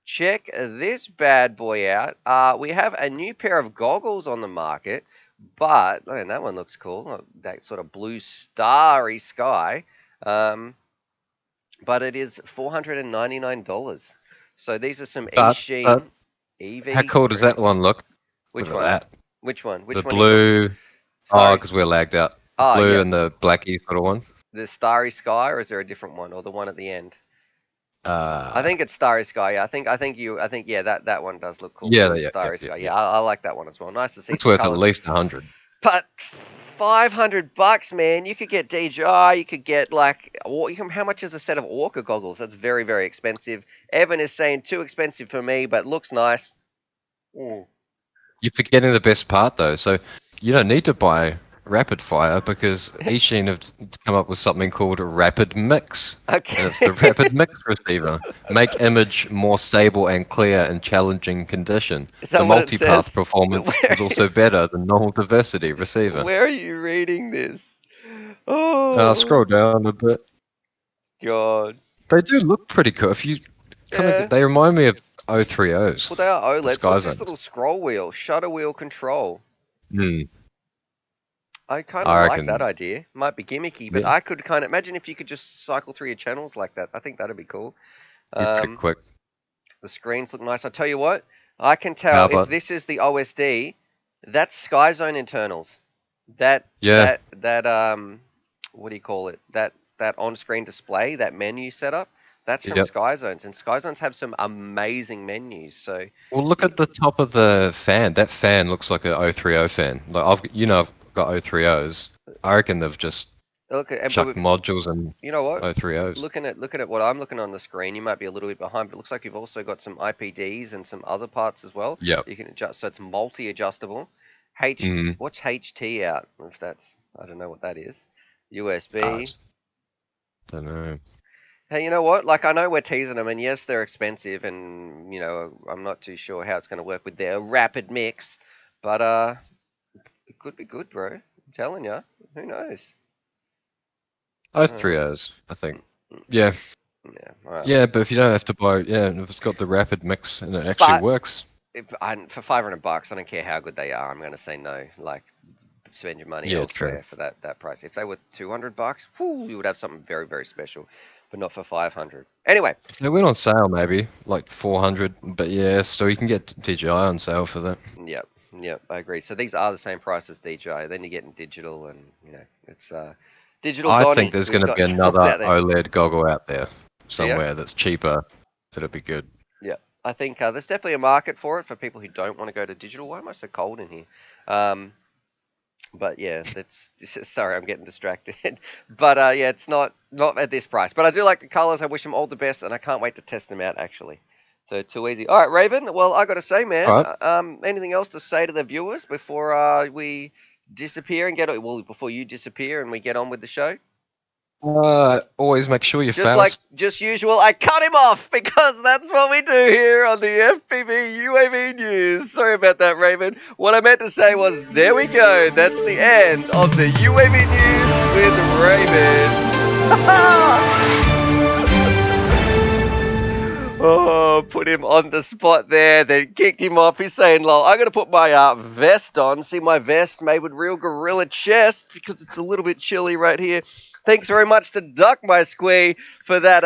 Speaker 1: check this bad boy out. We have a new pair of goggles on the market, but man, that one looks cool. That sort of blue starry sky. But it is $499. So these are some
Speaker 3: But
Speaker 1: Eachine
Speaker 3: how cool does that
Speaker 1: EV3s.
Speaker 3: one look?
Speaker 1: Which
Speaker 3: Look at
Speaker 1: one?
Speaker 3: that.
Speaker 1: Which one? Which
Speaker 3: The
Speaker 1: one are you talking?
Speaker 3: blue. Oh,
Speaker 1: Starry.
Speaker 3: because we're lagged out. The
Speaker 1: Oh,
Speaker 3: blue
Speaker 1: yeah.
Speaker 3: and the blacky sort of one.
Speaker 1: The Starry Sky, or is there a different one, or the one at the end? I
Speaker 3: Uh,
Speaker 1: think it's Starry Sky. Yeah, I think yeah, that one does look cool.
Speaker 3: yeah,
Speaker 1: Blue
Speaker 3: yeah,
Speaker 1: Starry
Speaker 3: yeah,
Speaker 1: Sky.
Speaker 3: yeah.
Speaker 1: Yeah, I like that one as well. Nice to see
Speaker 3: It's
Speaker 1: some
Speaker 3: worth at
Speaker 1: colors.
Speaker 3: least 100.
Speaker 1: But $500, man. You could get DJI. You could get like, how much is a set of Orca goggles? That's very, very expensive. Evan is saying too expensive for me, but looks nice. Mm.
Speaker 3: You're forgetting the best part though. So you don't need to buy rapid fire because Eachine have come up with something called a rapid mix.
Speaker 1: Okay.
Speaker 3: And it's the rapid mix receiver. Make image more stable and clear in challenging condition.
Speaker 1: Is
Speaker 3: The
Speaker 1: that what it
Speaker 3: multipath
Speaker 1: says?
Speaker 3: performance is also better than normal diversity receiver.
Speaker 1: Where are you reading this? Oh,
Speaker 3: Scroll down a bit.
Speaker 1: God.
Speaker 3: They do look pretty cool. If you
Speaker 1: Yeah.
Speaker 3: they remind me of 030s.
Speaker 1: Well, they are OLEDs. What's
Speaker 3: Sky
Speaker 1: this
Speaker 3: Zones.
Speaker 1: little scroll wheel? Shutter wheel control.
Speaker 3: Hmm.
Speaker 1: I kind
Speaker 3: I
Speaker 1: of like
Speaker 3: reckon-
Speaker 1: that idea. Might be gimmicky, but
Speaker 3: Yeah.
Speaker 1: I could kind of imagine if you could just cycle through your channels like that. I think that'd be cool.
Speaker 3: You're pretty quick.
Speaker 1: The screens look nice. I tell you what, I can tell
Speaker 3: How
Speaker 1: if
Speaker 3: about-
Speaker 1: this is the OSD, that's Sky Zone internals. That
Speaker 3: Yeah.
Speaker 1: what do you call it? That on-screen display, that menu setup, that's from
Speaker 3: Yep.
Speaker 1: Sky Zones, and Sky Zones have some amazing menus. So
Speaker 3: Well, look at the top of the fan. That fan looks like a 030 fan. Like I've got 030s. I reckon they've just
Speaker 1: look at
Speaker 3: chucked modules and
Speaker 1: you know what?
Speaker 3: 030s.
Speaker 1: Looking at what I'm looking on the screen, you might be a little bit behind, but it looks like you've also got some IPDs and some other parts as well.
Speaker 3: Yep.
Speaker 1: You can adjust, so it's multi-adjustable. What's HT out? If that's, I don't know what that is. USB.
Speaker 3: Don't know.
Speaker 1: Hey, you know what? Like, I know we're teasing them, and yes, they're expensive, and I'm not too sure how it's going to work with their rapid mix, but it could be good, bro. I'm telling you. Who knows?
Speaker 3: 030s, I think. Yeah.
Speaker 1: Yeah. All right.
Speaker 3: Yeah, but if you don't have to buy, if it's got the rapid mix and it actually works.
Speaker 1: For $500, I don't care how good they are. I'm going to say no. Like, spend your money elsewhere for that price. If they were $200, you would have something very, very special, but not for $500. Anyway,
Speaker 3: if they went on sale, maybe like 400. But yeah, still you can get DJI on sale for that.
Speaker 1: Yep, I agree. So these are the same price as DJI. Then you're getting digital, and it's digital.
Speaker 3: I think there's going to be another OLED goggle out there somewhere that's cheaper. It'll be good.
Speaker 1: Yeah, I think there's definitely a market for it for people who don't want to go to digital. Why am I so cold in here? But yeah, sorry, I'm getting distracted. But yeah, it's not at this price. But I do like the colors. I wish them all the best, and I can't wait to test them out, actually. So too easy. All right, Raven. Well, I got to say, man.
Speaker 3: Right.
Speaker 1: Anything else to say to the viewers before we disappear and before you disappear and we get on with the show?
Speaker 3: Always make sure you
Speaker 1: Just usual, I cut him off because that's what we do here on the FPV UAV news. Sorry about that, Raven. What I meant to say was, there we go. That's the end of the UAV news with Raven. Oh, put him on the spot there, then kicked him off. He's saying, lol, I'm going to put my vest on. See my vest made with real gorilla chest because it's a little bit chilly right here. Thanks very much to Duck My Squee for that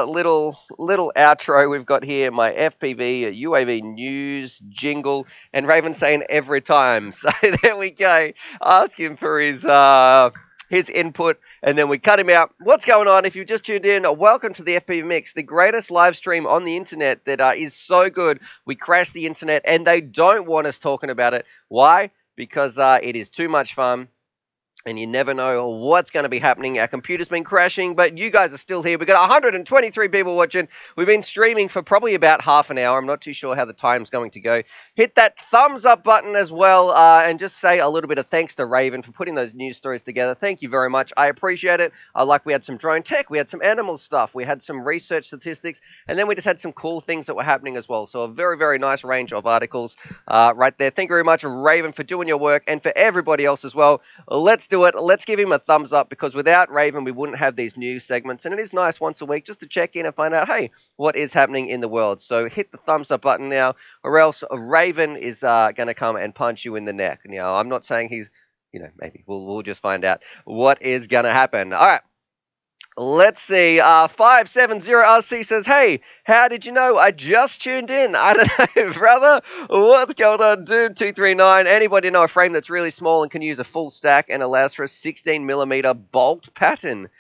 Speaker 1: little outro we've got here. My FPV UAV news jingle, and Raven saying every time. So there we go. Ask him for his input, and then we cut him out. What's going on? If you've just tuned in, welcome to the FPV Mix, the greatest live stream on the internet that is so good. We crashed the internet, and they don't want us talking about it. Why? Because it is too much fun. And you never know what's going to be happening. Our computer's been crashing, but you guys are still here. We've got 123 people watching. We've been streaming for probably about half an hour. I'm not too sure how the time's going to go. Hit that thumbs up button as well, and just say a little bit of thanks to Raven for putting those news stories together. Thank you very much. I appreciate it. Like we had some drone tech, we had some animal stuff, we had some research statistics, and then we just had some cool things that were happening as well. So a very, very nice range of articles right there. Thank you very much, Raven, for doing your work, and for everybody else as well. Let's do it. Let's give him a thumbs up, because without Raven, we wouldn't have these news segments. And it is nice once a week just to check in and find out, hey, what is happening in the world. So hit the thumbs up button now, or else Raven is going to come and punch you in the neck. Now, I'm not saying he's, maybe we'll just find out what is going to happen. All right. Let's see. 570RC says, hey, how did you know? I just tuned in. I don't know, brother. What's going on, dude? 239. Anybody know a frame that's really small and can use a full stack and allows for a 16mm bolt pattern?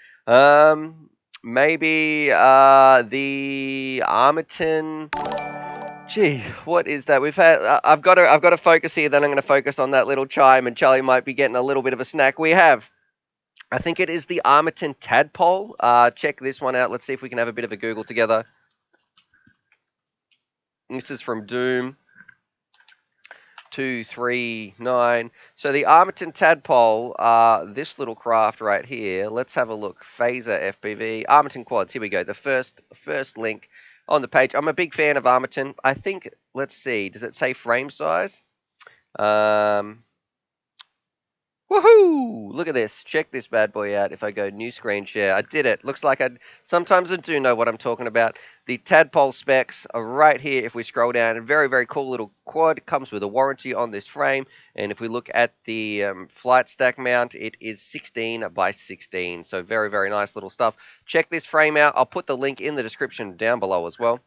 Speaker 1: Maybe the Armaton. Gee, what is that? We've had. I've got to focus here. Then I'm going to focus on that little chime, and Charlie might be getting a little bit of a snack. We have. I think it is the Armaton Tadpole. Check this one out. Let's see if we can have a bit of a Google together. This is from Doom 239. So the Armaton Tadpole, this little craft right here. Let's have a look. Phaser FPV, Armaton Quads. Here we go. The first link on the page. I'm a big fan of Armaton. I think. Let's see. Does it say frame size? Woohoo! Look at this. Check this bad boy out. If I go new screen share, I did it. Looks like sometimes I do know what I'm talking about. The Tadpole specs are right here. If we scroll down, a very, very cool little quad. Comes with a warranty on this frame. And if we look at the flight stack mount, it is 16 by 16. So very, very nice little stuff. Check this frame out. I'll put the link in the description down below as well.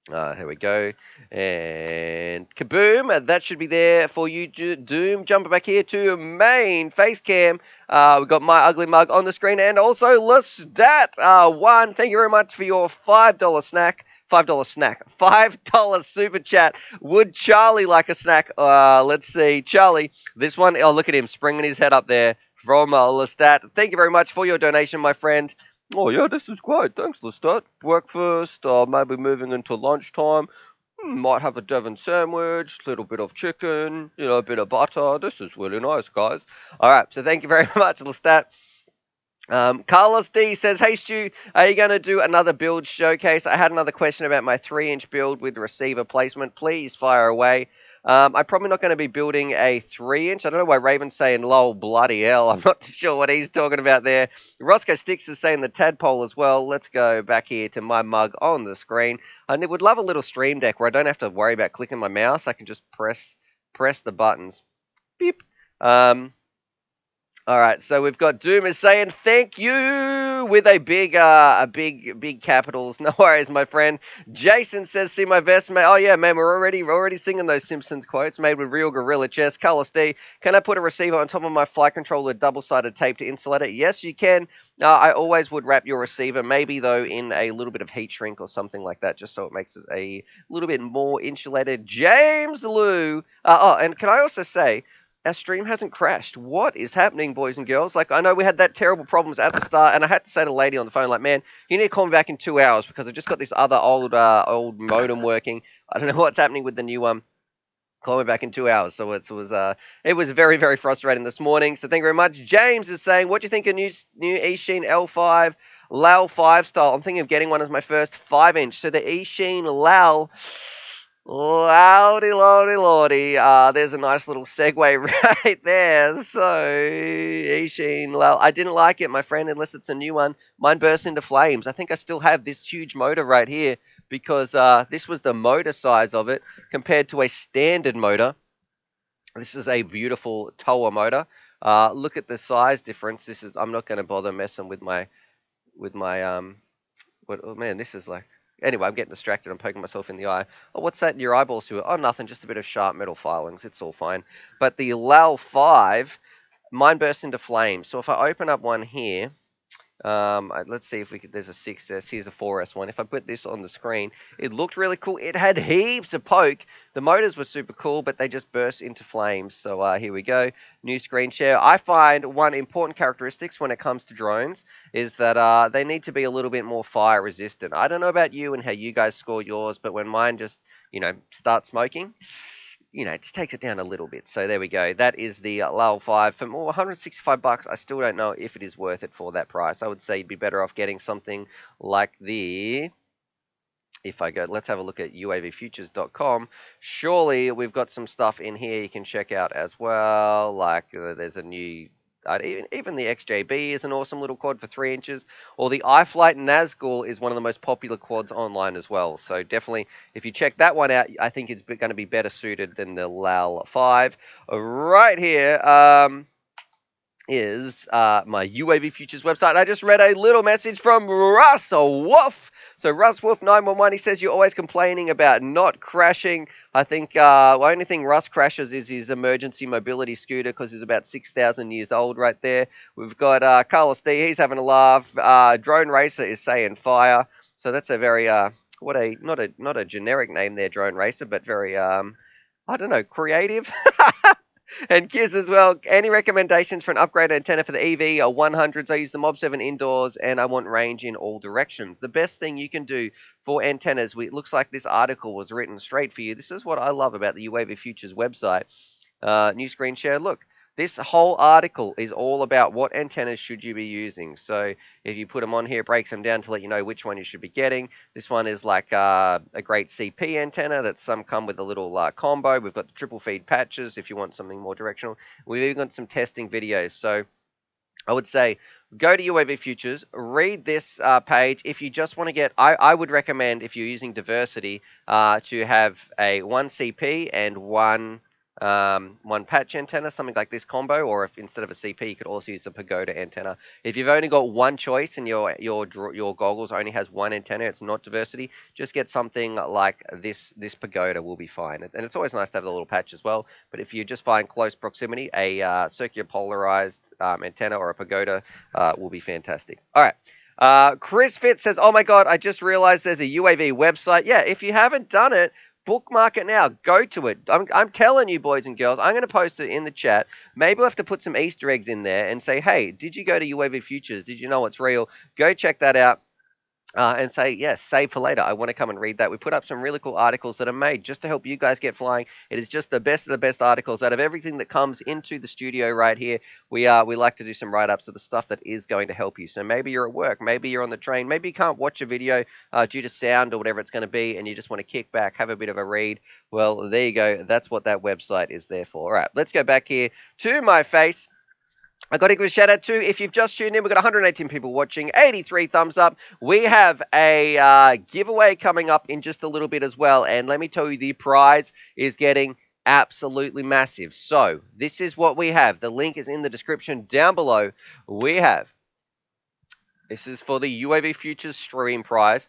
Speaker 1: Here we go, and kaboom, that should be there for you, Doom. Jumping back here to main face cam, we've got my ugly mug on the screen, and also Lestat1, thank you very much for your $5 snack, $5 super chat. Would Charlie like a snack? Let's see, Charlie, this one, oh, look at him, springing his head up there from Lestat. Thank you very much for your donation, my friend. Oh, yeah, this is great. Thanks, Lestat. Breakfast, maybe moving into lunchtime. Might have a Devon sandwich, a little bit of chicken, a bit of butter. This is really nice, guys. All right, so thank you very much, Lestat. Carlos D says, hey Stu, are you going to do another build showcase? I had another question about my 3-inch build with receiver placement. Please fire away. I'm probably not going to be building a 3-inch. I don't know why Raven's saying lol bloody hell. I'm not too sure what he's talking about there. Roscoe Sticks is saying the Tadpole as well. Let's go back here to my mug on the screen. I would love a little stream deck where I don't have to worry about clicking my mouse. I can just press the buttons. Beep. All right, so we've got Doom is saying thank you with a big capitals. No worries, my friend. Jason says, see my vest, mate. Oh yeah, man, we're already singing those Simpsons quotes made with real gorilla chest. Carlos D, can I put a receiver on top of my flight controller, double-sided tape to insulate it? Yes, you can. I always would wrap your receiver, maybe though in a little bit of heat shrink or something like that, just so it makes it a little bit more insulated. James Lou. Oh, and can I also say, our stream hasn't crashed. What is happening, boys and girls? Like, I know we had that terrible problems at the start, and I had to say to the lady on the phone, like, man, you need to call me back in 2 hours because I just got this other old modem working. I don't know what's happening with the new one. Call me back in 2 hours. So it was very, very frustrating this morning. So thank you very much. James is saying, what do you think of new Eachine L5 LAL 5 style? I'm thinking of getting one as my first 5-inch. So the Eachine LAL. Lordy. There's a nice little segue right there. So, Eachine, I didn't like it, my friend, unless it's a new one. Mine burst into flames. I think I still have this huge motor right here because this was the motor size of it compared to a standard motor. This is a beautiful Toa motor. Look at the size difference. I'm not going to bother messing with my oh man, this is like. Anyway, I'm getting distracted. I'm poking myself in the eye. Oh, what's that in your eyeballs to it? Oh, nothing. Just a bit of sharp metal filings. It's all fine. But the LAL 5, mine bursts into flames. So if I open up one here, Let's see if we could. There's a 6S. Here's a 4S one. If I put this on the screen, it looked really cool. It had heaps of poke. The motors were super cool, but they just burst into flames. So here we go. New screen share. I find one important characteristics when it comes to drones is that they need to be a little bit more fire resistant. I don't know about you and how you guys score yours, but when mine just, start smoking, it just takes it down a little bit. So there we go. That is the Lowell 5 for more $165. I still don't know if it is worth it for that price. I would say you'd be better off getting something like if I go, let's have a look at uavfutures.com. Surely we've got some stuff in here you can check out as well. Like there's a new, even the XJB is an awesome little quad for 3 inches. Or the iFlight Nazgul is one of the most popular quads online as well. So definitely, if you check that one out, I think it's going to be better suited than the LAL 5. Right here, is my UAV Futures website. I just read a little message from Russ Wolf. So Russ Wolf 911, he says you're always complaining about not crashing. I think the only thing Russ crashes is his emergency mobility scooter because he's about 6,000 years old right there. We've got Carlos D, he's having a laugh. Drone Racer is saying fire. So that's a very not a generic name there, Drone Racer, but very I don't know, creative. And Kiz as well. Any recommendations for an upgraded antenna for the EV or 100s? I use the Mob 7 indoors and I want range in all directions. The best thing you can do for antennas, it looks like this article was written straight for you. This is what I love about the UAV Futures website. New screen share. Look, this whole article is all about what antennas should you be using. So if you put them on here, it breaks them down to let you know which one you should be getting. This one is like a great CP antenna that some come with a little combo. We've got the triple feed patches if you want something more directional. We've even got some testing videos. So I would say go to UAV Futures, read this page. If you just want to get, I would recommend if you're using diversity to have a 1 CP and one patch antenna, something like this combo, or if instead of a CP you could also use a pagoda antenna. If you've only got one choice and your goggles only has one antenna, it's not diversity, just get something like this pagoda will be fine. And it's always nice to have the little patch as well, but if you just find close proximity, a circular polarized antenna or a pagoda will be fantastic. All right. Chris Fitz says, oh my god, I just realized there's a UAV website. Yeah, if you haven't done it, bookmark it now. Go to it. I'm telling you, boys and girls, I'm going to post it in the chat. Maybe we'll have to put some Easter eggs in there and say, hey, did you go to UAV Futures? Did you know it's real? Go check that out. And say, yes, save for later. I want to come and read that. We put up some really cool articles that are made just to help you guys get flying. It is just the best of the best articles out of everything that comes into the studio right here. We like to do some write-ups of the stuff that is going to help you. So maybe you're at work, maybe you're on the train, maybe you can't watch a video due to sound or whatever it's going to be, and you just want to kick back, have a bit of a read. Well, there you go. That's what that website is there for. All right, let's go back here to my face. I got to give a shout out to, if you've just tuned in, we've got 118 people watching, 83 thumbs up. We have a giveaway coming up in just a little bit as well. And let me tell you, the prize is getting absolutely massive. So this is what we have. The link is in the description down below. This is for the UAV Futures stream prize.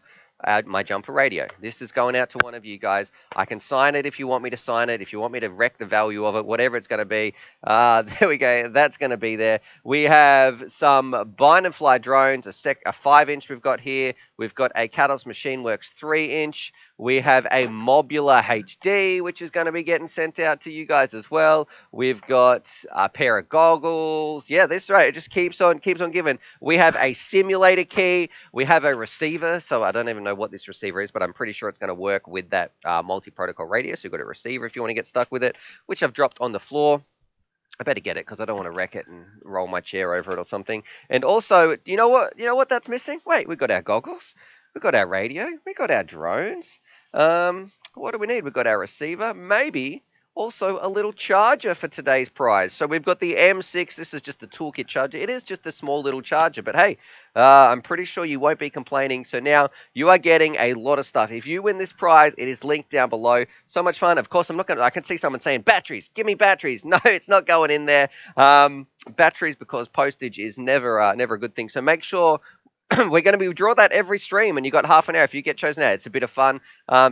Speaker 1: My jumper radio. This is going out to one of you guys. I can sign it if you want me to sign it, if you want me to wreck the value of it, whatever it's going to be. There we go. That's going to be there. We have some bind and fly drones, a 5-inch we've got here. We've got a Catalyst Machine Works 3-inch. We have a Mobula HD, which is going to be getting sent out to you guys as well. We've got a pair of goggles. Yeah, that's right. It just keeps on giving. We have a simulator key. We have a receiver. So I don't even know what this receiver is, but I'm pretty sure it's going to work with that multi-protocol radio. So you've got a receiver if you want to get stuck with it, which I've dropped on the floor. I better get it because I don't want to wreck it and roll my chair over it or something. And also, you know what that's missing? Wait, we've got our goggles. We've got our radio. We've got our drones. What do we need? We've got our receiver. Maybe also a little charger for today's prize. So we've got the M6. This is just the toolkit charger. It is just a small little charger, but hey, I'm pretty sure you won't be complaining. So now you are getting a lot of stuff. If you win this prize, it is linked down below. So much fun. Of course, I can see someone saying batteries. Give me batteries. No, it's not going in there. Batteries, because postage is never a good thing. So make sure we're going to be draw that every stream, and you got half an hour if you get chosen out. It's a bit of fun.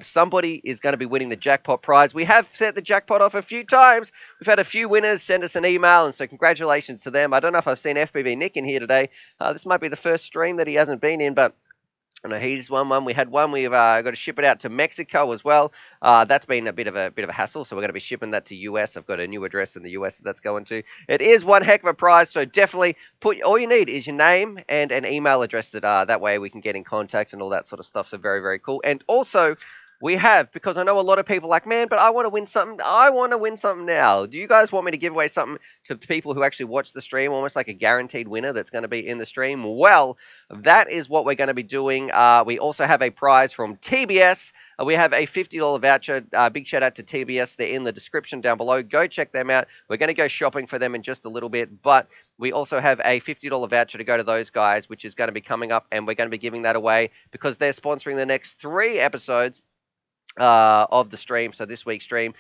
Speaker 1: Somebody is going to be winning the jackpot prize. We have set the jackpot off a few times. We've had a few winners send us an email, and so congratulations to them. I don't know if I've seen FBV Nick in here today. This might be the first stream that he hasn't been in, but I know he's won one. We had one. We've got to ship it out to Mexico as well. That's been a bit of a hassle, so we're going to be shipping that to US. I've got a new address in the US that's going to. It is one heck of a prize, so definitely put. All you need is your name and an email address. That way we can get in contact and all that sort of stuff. So very, very cool. And also, we have, because I know a lot of people are like, man, but I want to win something. I want to win something now. Do you guys want me to give away something to people who actually watch the stream, almost like a guaranteed winner that's going to be in the stream? Well, that is what we're going to be doing. We also have a prize from TBS. We have a $50 voucher. Big shout out to TBS. They're in the description down below. Go check them out. We're going to go shopping for them in just a little bit, but we also have a $50 voucher to go to those guys, which is going to be coming up, and we're going to be giving that away because they're sponsoring the next 3 episodes of the stream. So this week's stream,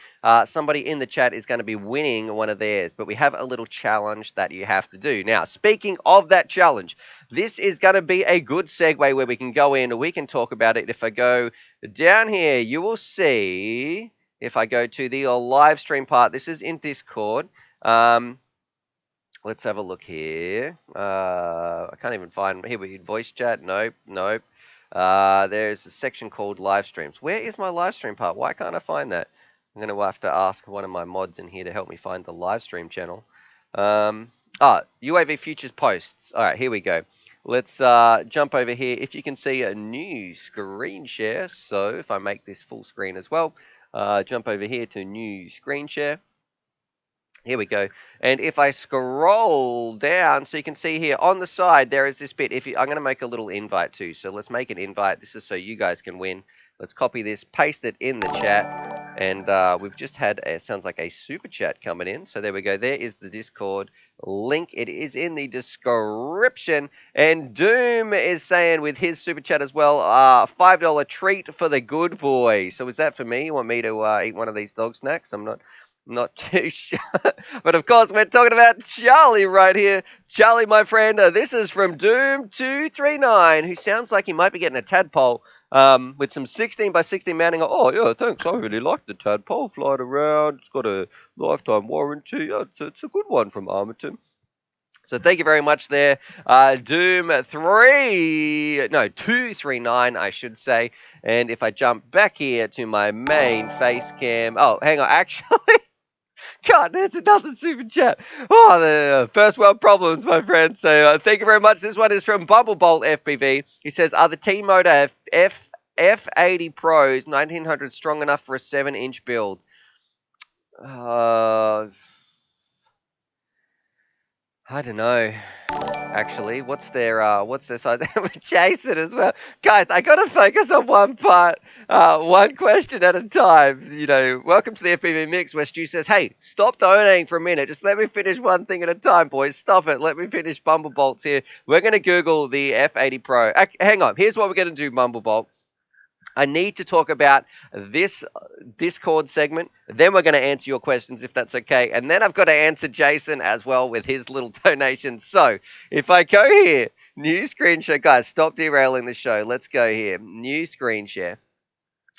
Speaker 1: somebody in the chat is going to be winning one of theirs, but we have a little challenge that you have to do. Now, speaking of that challenge, this is going to be a good segue where we can go in and we can talk about it. If I go down here, you will see, if I go to the live stream part, this is in Discord. Let's have a look here. I can't even find, here we voice chat. Nope. There's a section called live streams. Where is my live stream part? Why can't I find that? I'm going to have to ask one of my mods in here to help me find the live stream channel. UAV Futures posts. All right, here we go. Let's jump over here. If you can see a new screen share. So if I make this full screen as well, jump over here to new screen share. Here we go. And if I scroll down, so you can see here on the side, there is this bit. I'm going to make a little invite too. So let's make an invite. This is so you guys can win. Let's copy this, paste it in the chat. And we've just had, it sounds like a super chat coming in. So there we go. There is the Discord link. It is in the description. And Doom is saying with his super chat as well, $5 treat for the good boy. So is that for me? You want me to eat one of these dog snacks? I'm not too sure. But of course, we're talking about Charlie right here. Charlie, my friend, this is from Doom239, who sounds like he might be getting a tadpole with some 16x16 mounting. Oh, yeah, thanks. I really like the tadpole flying around. It's got a lifetime warranty. Yeah, it's a good one from Armaton. So thank you very much there, Doom239, I should say. And if I jump back here to my main face cam, oh, hang on, actually. God, there's another super chat. Oh, the first world problems, my friend. So thank you very much. This one is from Bumblebolt FPV. He says, are the T-Motor F80 Pros 1900 strong enough for a 7-inch build? I don't know. Actually, what's their size? Jason as well. Guys, I gotta focus on one part, one question at a time. You know, welcome to the FPV Mix, where Stu says, hey, stop donating for a minute. Just let me finish one thing at a time, boys. Stop it. Let me finish Bumblebolts here. We're gonna Google the F80 Pro. Hang on. Here's what we're gonna do, Bumblebolt. I need to talk about this Discord segment. Then we're going to answer your questions, if that's okay. And then I've got to answer Jason as well with his little donation. So if I go here, new screen share. Guys, stop derailing the show. Let's go here. New screen share.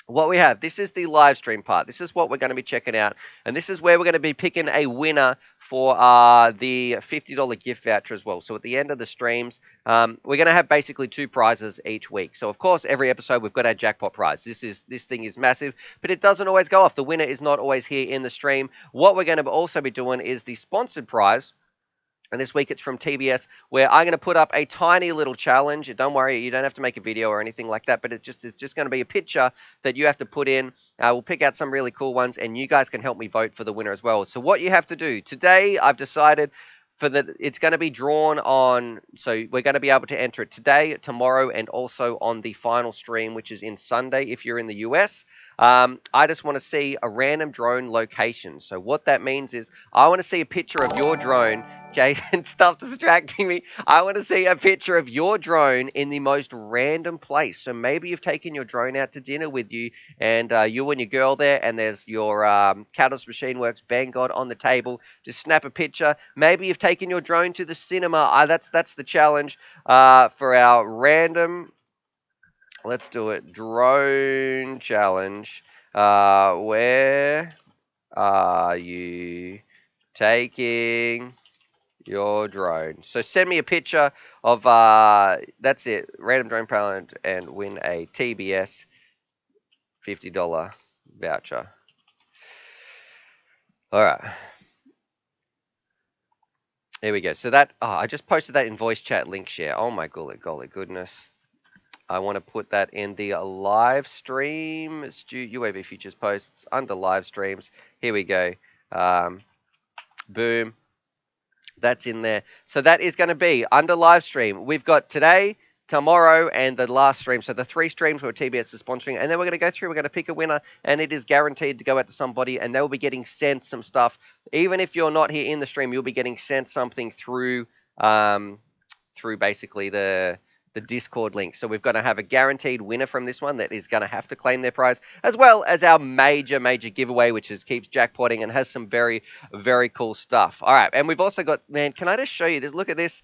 Speaker 1: What we have, this is the live stream part. This is what we're going to be checking out. And this is where we're going to be picking a winner for the $50 gift voucher as well. So at the end of the streams, we're going to have basically 2 prizes each week. So of course, every episode we've got our jackpot prize. This thing is massive, but it doesn't always go off. The winner is not always here in the stream. What we're going to also be doing is the sponsored prize. And this week it's from TBS, where I'm going to put up a tiny little challenge. Don't worry, you don't have to make a video or anything like that, but it's just going to be a picture that you have to put in. We'll pick out some really cool ones, and you guys can help me vote for the winner as well. So what you have to do, today I've decided it's going to be drawn on, so we're going to be able to enter it today, tomorrow, and also on the final stream, which is in Sunday if you're in the US. I just want to see a random drone location. So what that means is I want to see a picture of your drone Jason, stop distracting me. I want to see a picture of your drone in the most random place. So maybe you've taken your drone out to dinner with you, and you and your girl there, and there's your Catalyst Machine Works Banggood on the table. Just snap a picture. Maybe you've taken your drone to the cinema. That's the challenge for our random. Let's do it. Drone challenge. Where are you taking your drone? So send me a picture of that's it, random drone challenge, and win a TBS $50 voucher. All right, here we go. So that I just posted that in voice chat link share. Oh my golly goodness. I want to put that in the live stream. UAV Features posts under live streams. Here we go. Boom. That's in there. So that is going to be under live stream. We've got today, tomorrow, and the last stream. So the 3 streams where TBS is sponsoring. And then we're going to go through, we're going to pick a winner, and it is guaranteed to go out to somebody, and they'll be getting sent some stuff. Even if you're not here in the stream, you'll be getting sent something through basically the Discord link. So we're going to have a guaranteed winner from this one that is going to have to claim their prize, as well as our major giveaway, which keeps jackpotting and has some very, very cool stuff. All right, and we've also got, man, can I just show you this? Look at this.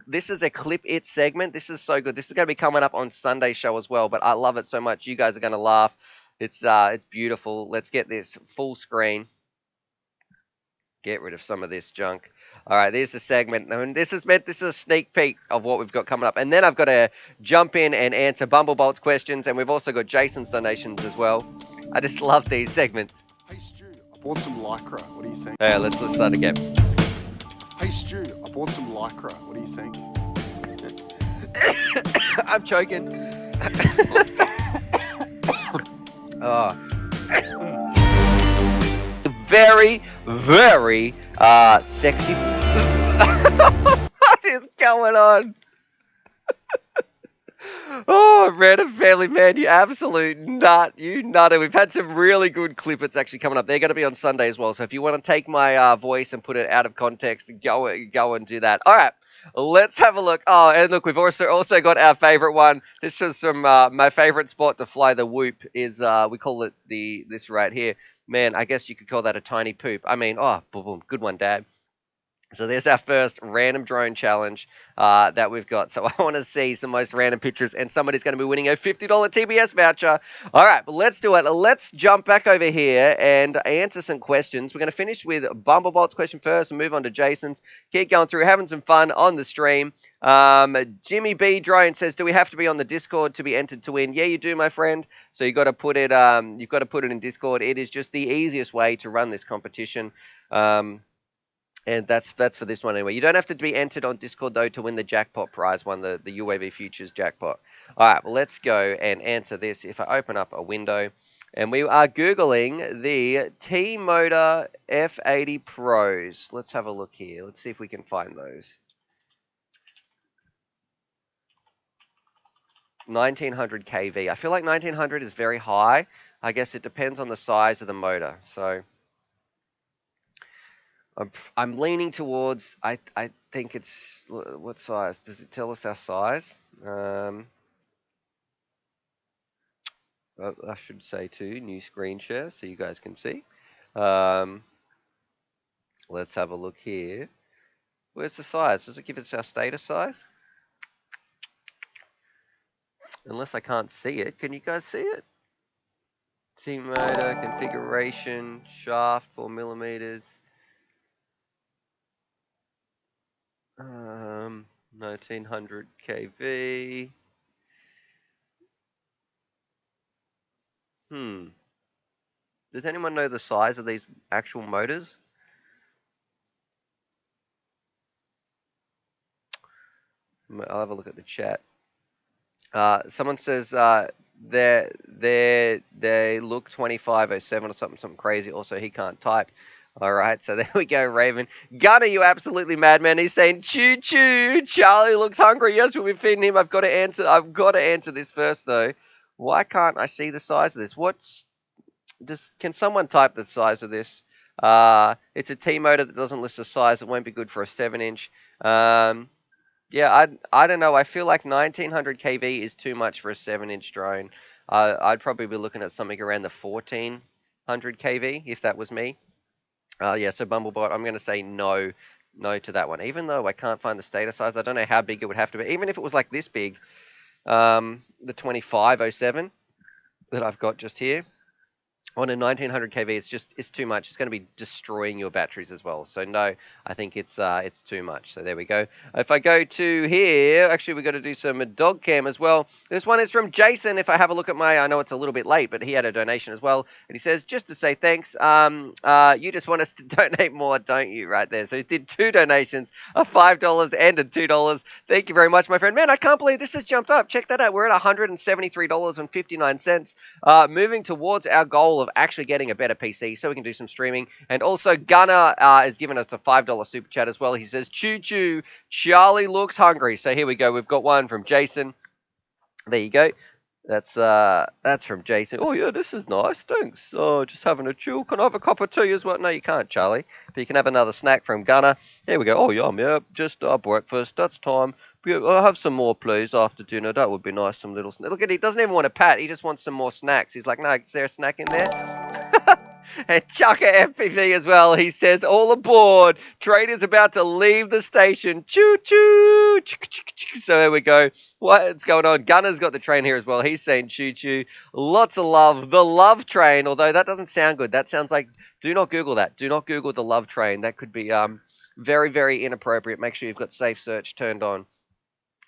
Speaker 1: This is a Clip It segment. This is so good. This is going to be coming up on Sunday's show as well, but I love it so much. You guys are going to laugh. It's beautiful. Let's get this full screen. Get rid of some of this junk. All right, there's a segment. And this is a sneak peek of what we've got coming up. And then I've got to jump in and answer Bumblebolt's questions. And we've also got Jason's donations as well. I just love these segments.
Speaker 4: Hey Stu, I bought some Lycra. What do you think?
Speaker 1: Yeah, let's start again.
Speaker 4: Hey Stu, I bought some Lycra. What do you think?
Speaker 1: I'm choking. Oh. Very, very sexy. What is going on? Oh, random family man, you absolute nut, you nutter. We've had some really good clippets actually coming up. They're going to be on Sunday as well. So if you want to take my voice and put it out of context, go and do that. All right. Let's have a look. Oh, and look, we've also got our favorite one. This was from my favorite spot to fly the whoop is we call it this right here. Man, I guess you could call that a tiny poop. I mean, oh, boom, boom, good one, Dad. So there's our first random drone challenge that we've got. So I want to see some most random pictures, and somebody's going to be winning a $50 TBS voucher. All right, but let's do it. Let's jump back over here and answer some questions. We're going to finish with Bumblebolt's question first and move on to Jason's. Keep going through, having some fun on the stream. Jimmy B. Drone says, do we have to be on the Discord to be entered to win? Yeah, you do, my friend. So you've got to put it in Discord. It is just the easiest way to run this competition. And that's for this one anyway. You don't have to be entered on Discord, though, to win the jackpot prize the UAV Futures Jackpot. All right, well, let's go and answer this. If I open up a window, and we are Googling the T-Motor F80 Pros. Let's have a look here. Let's see if we can find those. 1900 kV. I feel like 1900 is very high. I guess it depends on the size of the motor. So I'm leaning towards, I think it's, what size? Does it tell us our size? I should say too, new screen share so you guys can see. Let's have a look here. Where's the size? Does it give us our status size? Unless I can't see it. Can you guys see it? T-Motor, configuration, shaft, 4 millimeters. 1900 kV. Does anyone know the size of these actual motors? I'll have a look at the chat. Someone says they look 2507 or something crazy. Also, he can't type. All right, so there we go, Raven. Gunner, you absolutely madman. He's saying, choo choo. Charlie looks hungry. Yes, we'll be feeding him. I've got to answer this first, though. Why can't I see the size of this? Can someone type the size of this? It's a T motor that doesn't list the size. It won't be good for a 7-inch. Yeah, I don't know. I feel like 1900 kV is too much for a 7-inch drone. I'd probably be looking at something around the 1400 kV if that was me. Yeah, so Bumblebot, I'm going to say no to that one. Even though I can't find the status size, I don't know how big it would have to be. Even if it was like this big, the 2507 that I've got just here, on a 1900 kV, it's too much. It's going to be destroying your batteries as well. So no, I think it's too much. So there we go. If I go to here, actually we've got to do some dog cam as well. This one is from Jason. If I have a look at I know it's a little bit late, but he had a donation as well, and he says just to say thanks. You just want us to donate more, don't you? Right there. So he did 2 donations, a $5 and a $2. Thank you very much, my friend. Man, I can't believe this has jumped up. Check that out. We're at $173.59. Moving towards our goal of actually getting a better PC so we can do some streaming. And also Gunner has given us a $5 super chat as well. He says, choo choo, Charlie looks hungry. So here we go. We've got one from Jason. There you go. That's from Jason. Oh yeah, this is nice. Thanks. Just having a chill. Can I have a cup of tea as well? No, you can't, Charlie. But you can have another snack from Gunner. Here we go. Oh yum, yeah. Just breakfast. That's time. Yeah, I'll have some more, please, after dinner. That would be nice. Some little snack. Look at he doesn't even want a pat. He just wants some more snacks. He's like, no, is there a snack in there? And Chucker FPV as well. He says, all aboard. Train is about to leave the station. Choo choo. So there we go. What's going on? Gunner's got the train here as well. He's saying choo choo. Lots of love. The love train. Although that doesn't sound good. That sounds like, do not Google that. Do not Google the love train. That could be very, very inappropriate. Make sure you've got safe search turned on,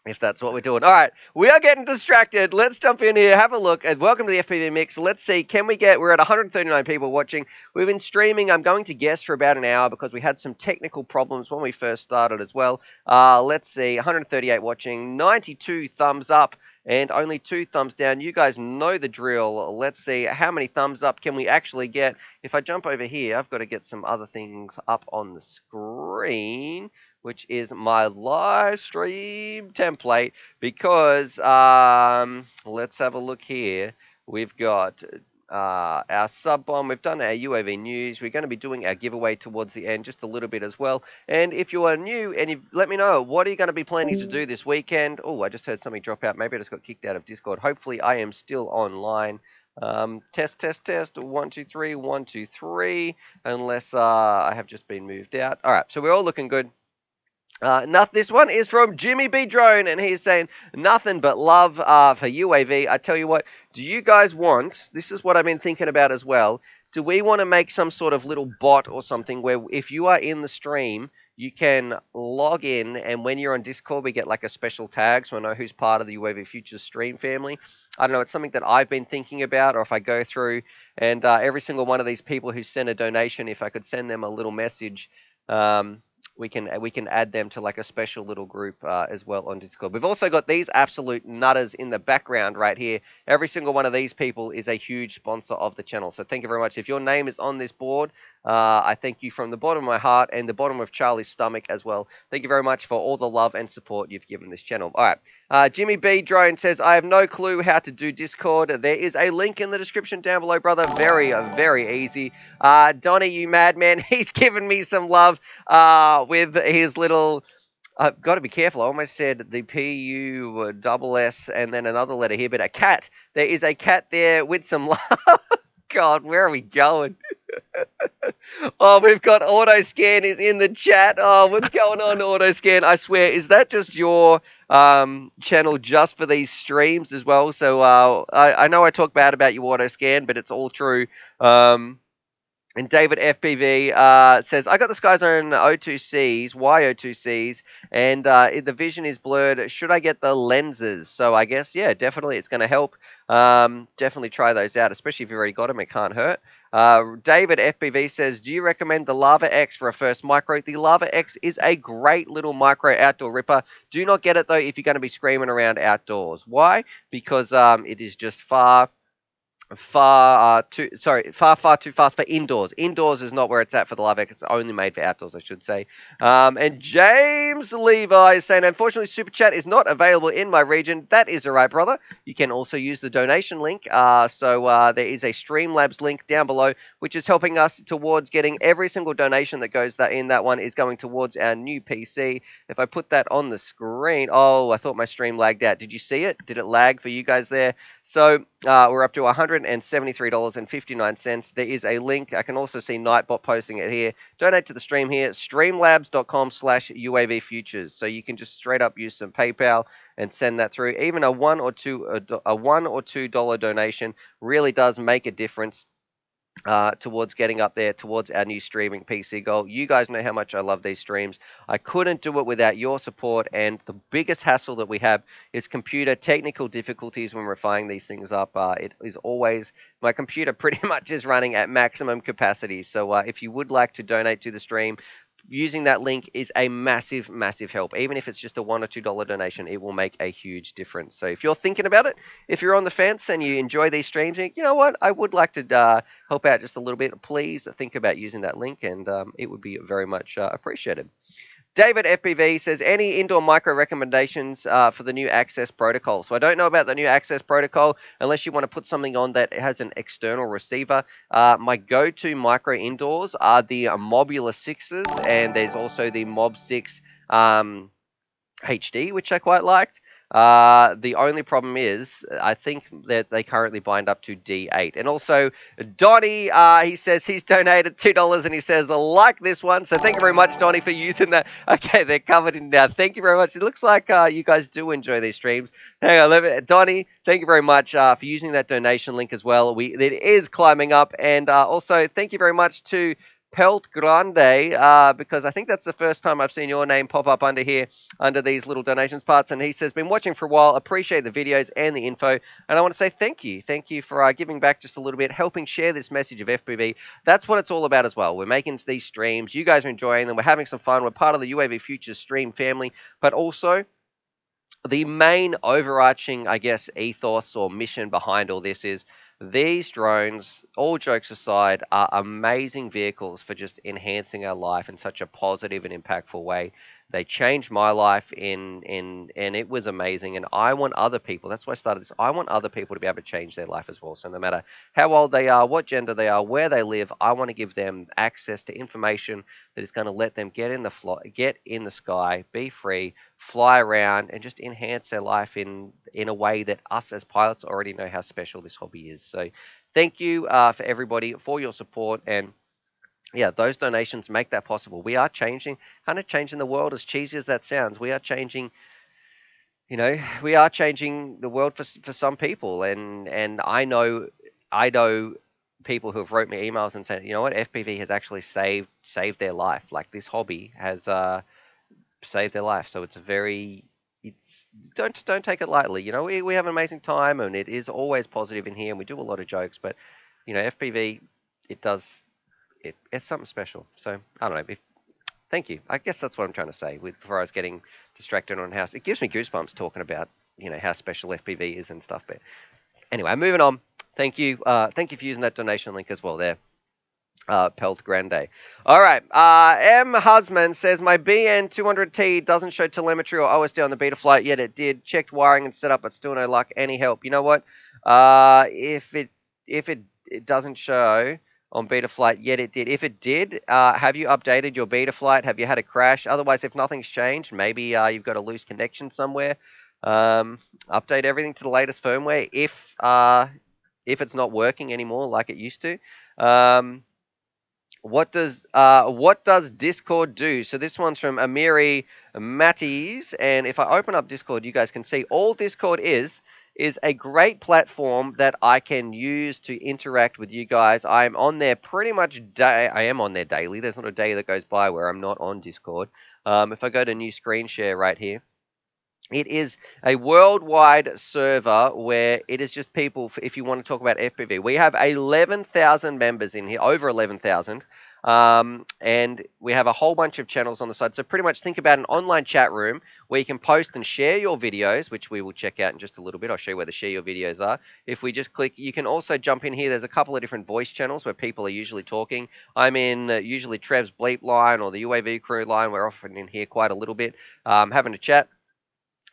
Speaker 1: if that's what we're doing. All right, we are getting distracted. Let's jump in here, have a look, and welcome to the FPV Mix. Let's see, we're at 139 people watching. We've been streaming, I'm going to guess, for about an hour because we had some technical problems when we first started as well. Let's see, 138 watching, 92 thumbs up, and only 2 thumbs down. You guys know the drill. Let's see, how many thumbs up can we actually get? If I jump over here, I've got to get some other things up on the screen, which is my live stream template, because let's have a look here. We've got our sub bomb. We've done our UAV news. We're going to be doing our giveaway towards the end just a little bit as well. And if you are new and you let me know, what are you going to be planning to do this weekend? Oh, I just heard something drop out. Maybe I just got kicked out of Discord. Hopefully I am still online. Test 1 2 3 1 2 3, unless I have just been moved out. All right, so we're all looking good. This one is from Jimmy B Drone, and he's saying nothing but love for UAV. I tell you what, do you guys want, this is what I've been thinking about as well, do we want to make some sort of little bot or something where if you are in the stream, you can log in, and when you're on Discord, we get like a special tag so I know who's part of the UAV Futures stream family. I don't know, it's something that I've been thinking about, or if I go through and every single one of these people who send a donation, if I could send them a little message, we can add them to like a special little group as well on Discord. We've also got these absolute nutters in the background right here. Every single one of these people is a huge sponsor of the channel. So thank you very much. If your name is on this board, I thank you from the bottom of my heart and the bottom of Charlie's stomach as well. Thank you very much for all the love and support you've given this channel. All right. Jimmy B Drone says, I have no clue how to do Discord. There is a link in the description down below, brother. Very, very easy. Donnie, you madman, he's given me some love with his little... I've got to be careful. I almost said the P-U-double-S and then another letter here, but a cat. There is a cat there with some love. God, where are we going? Oh, we've got Autoscan is in the chat. Oh, what's going on, Autoscan? I swear, is that just your channel just for these streams as well? So I know I talk bad about you, Autoscan, but it's all true. And David FPV says, I got the Sky Zone O2Cs, YO2Cs, and the vision is blurred. Should I get the lenses? So I guess, yeah, definitely it's going to help. Definitely try those out, especially if you've already got them. It can't hurt. David FPV says, do you recommend the Lava X for a first micro? The Lava X is a great little micro outdoor ripper. Do not get it, though, if you're going to be screaming around outdoors. Why? Because it is just far far too fast for indoors. Indoors is not where it's at for the live egg. It's only made for outdoors, I should say. And James Levi is saying, unfortunately, Super Chat is not available in my region. That is all right, brother. You can also use the donation link. So there is a Streamlabs link down below, which is helping us towards getting every single donation that goes in that one is going towards our new PC. If I put that on the screen, oh, I thought my stream lagged out. Did you see it? Did it lag for you guys there? So we're up to $173.59. There is a link. I can also see Nightbot posting it here. Donate to the stream here, streamlabs.com/UAV Futures. So you can just straight up use some PayPal and send that through. Even a $1 or $2 donation really does make a difference towards getting up there towards our new streaming PC goal. You guys know how much I love these streams. I couldn't do it without your support, and the biggest hassle that we have is computer technical difficulties when we're firing these things up. It is always, my computer pretty much is running at maximum capacity. So if you would like to donate to the stream, using that link is a massive, massive help. Even if it's just a $1 or $2 donation, it will make a huge difference. So if you're thinking about it, if you're on the fence and you enjoy these streams, you know what, I would like to help out just a little bit. Please think about using that link, and it would be very much appreciated. David FPV says, any indoor micro recommendations for the new access protocol? So I don't know about the new access protocol unless you want to put something on that has an external receiver. My go-to micro indoors are the Mobula 6s, and there's also the Mob 6 HD, which I quite liked. The only problem is, I think that they currently bind up to D8. And also, Donnie, he says he's donated $2 and he says, I like this one. So thank you very much, Donnie, for using that. Okay, they're covered in now. Thank you very much. It looks like you guys do enjoy these streams. Hang on, Donnie, thank you very much for using that donation link as well. It is climbing up. And also, thank you very much to Pelt Grande, because I think that's the first time I've seen your name pop up under here, under these little donations parts. And he says, been watching for a while, appreciate the videos and the info. And I want to say thank you. Thank you for giving back just a little bit, helping share this message of FPV. That's what it's all about as well. We're making these streams. You guys are enjoying them. We're having some fun. We're part of the UAV Futures stream family, but also the main overarching, I guess, ethos or mission behind all this is these drones, all jokes aside, are amazing vehicles for just enhancing our life in such a positive and impactful way. They changed my life and it was amazing. And I want other people, that's why I started this, I want other people to be able to change their life as well. So no matter how old they are, what gender they are, where they live, I want to give them access to information that is going to let them get in the sky, be free, fly around, and just enhance their life in a way that us as pilots already know how special this hobby is. So thank you for everybody for your support, and yeah, those donations make that possible. We are changing the world, as cheesy as that sounds. We are changing, we are changing the world for some people, and I know people who have wrote me emails and said, you know what, FPV has actually saved their life. Like, this hobby has saved their life. So don't take it lightly. We have an amazing time, and it is always positive in here, and we do a lot of jokes, but FPV, it's something special. So I don't know. Thank you. I guess that's what I'm trying to say. Before I was getting distracted on house, it gives me goosebumps talking about how special FPV is and stuff. But anyway, moving on. Thank you. Thank you for using that donation link as well there. Pelt Grande. All right. M. Husman says, my BN200T doesn't show telemetry or OSD on the Betaflight, yet it did. Checked wiring and setup, but still no luck. Any help? You know what? If it doesn't show on Betaflight, yet it did. If it did, have you updated your Betaflight? Have you had a crash? Otherwise, if nothing's changed, maybe you've got a loose connection somewhere. Update everything to the latest firmware if it's not working anymore like it used to. What does Discord do? So this one's from Amiri Matties, and if I open up Discord, you guys can see all Discord is a great platform that I can use to interact with you guys. I am on there pretty much I am on there daily. There's not a day that goes by where I'm not on Discord. If I go to new screen share right here, It is a worldwide server where it is just people, if you want to talk about FPV. We have 11,000 members in here, over 11,000. And we have a whole bunch of channels on the side. So pretty much think about an online chat room where you can post and share your videos, which we will check out in just a little bit. I'll show you where the share your videos are. If we just click, you can also jump in here. There's a couple of different voice channels where people are usually talking. I'm in usually Trev's Bleep line or the UAV crew line. We're often in here quite a little bit, having a chat.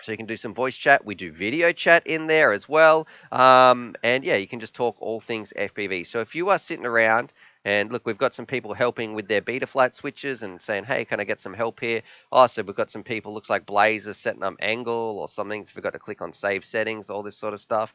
Speaker 1: So you can do some voice chat. We do video chat in there as well. And yeah, you can just talk all things FPV. So if you are sitting around and look, we've got some people helping with their beta flight switches and saying, hey, can I get some help here? Oh, so we've got some people, looks like Blaze is setting up angle or something. So forgot to click on save settings, all this sort of stuff.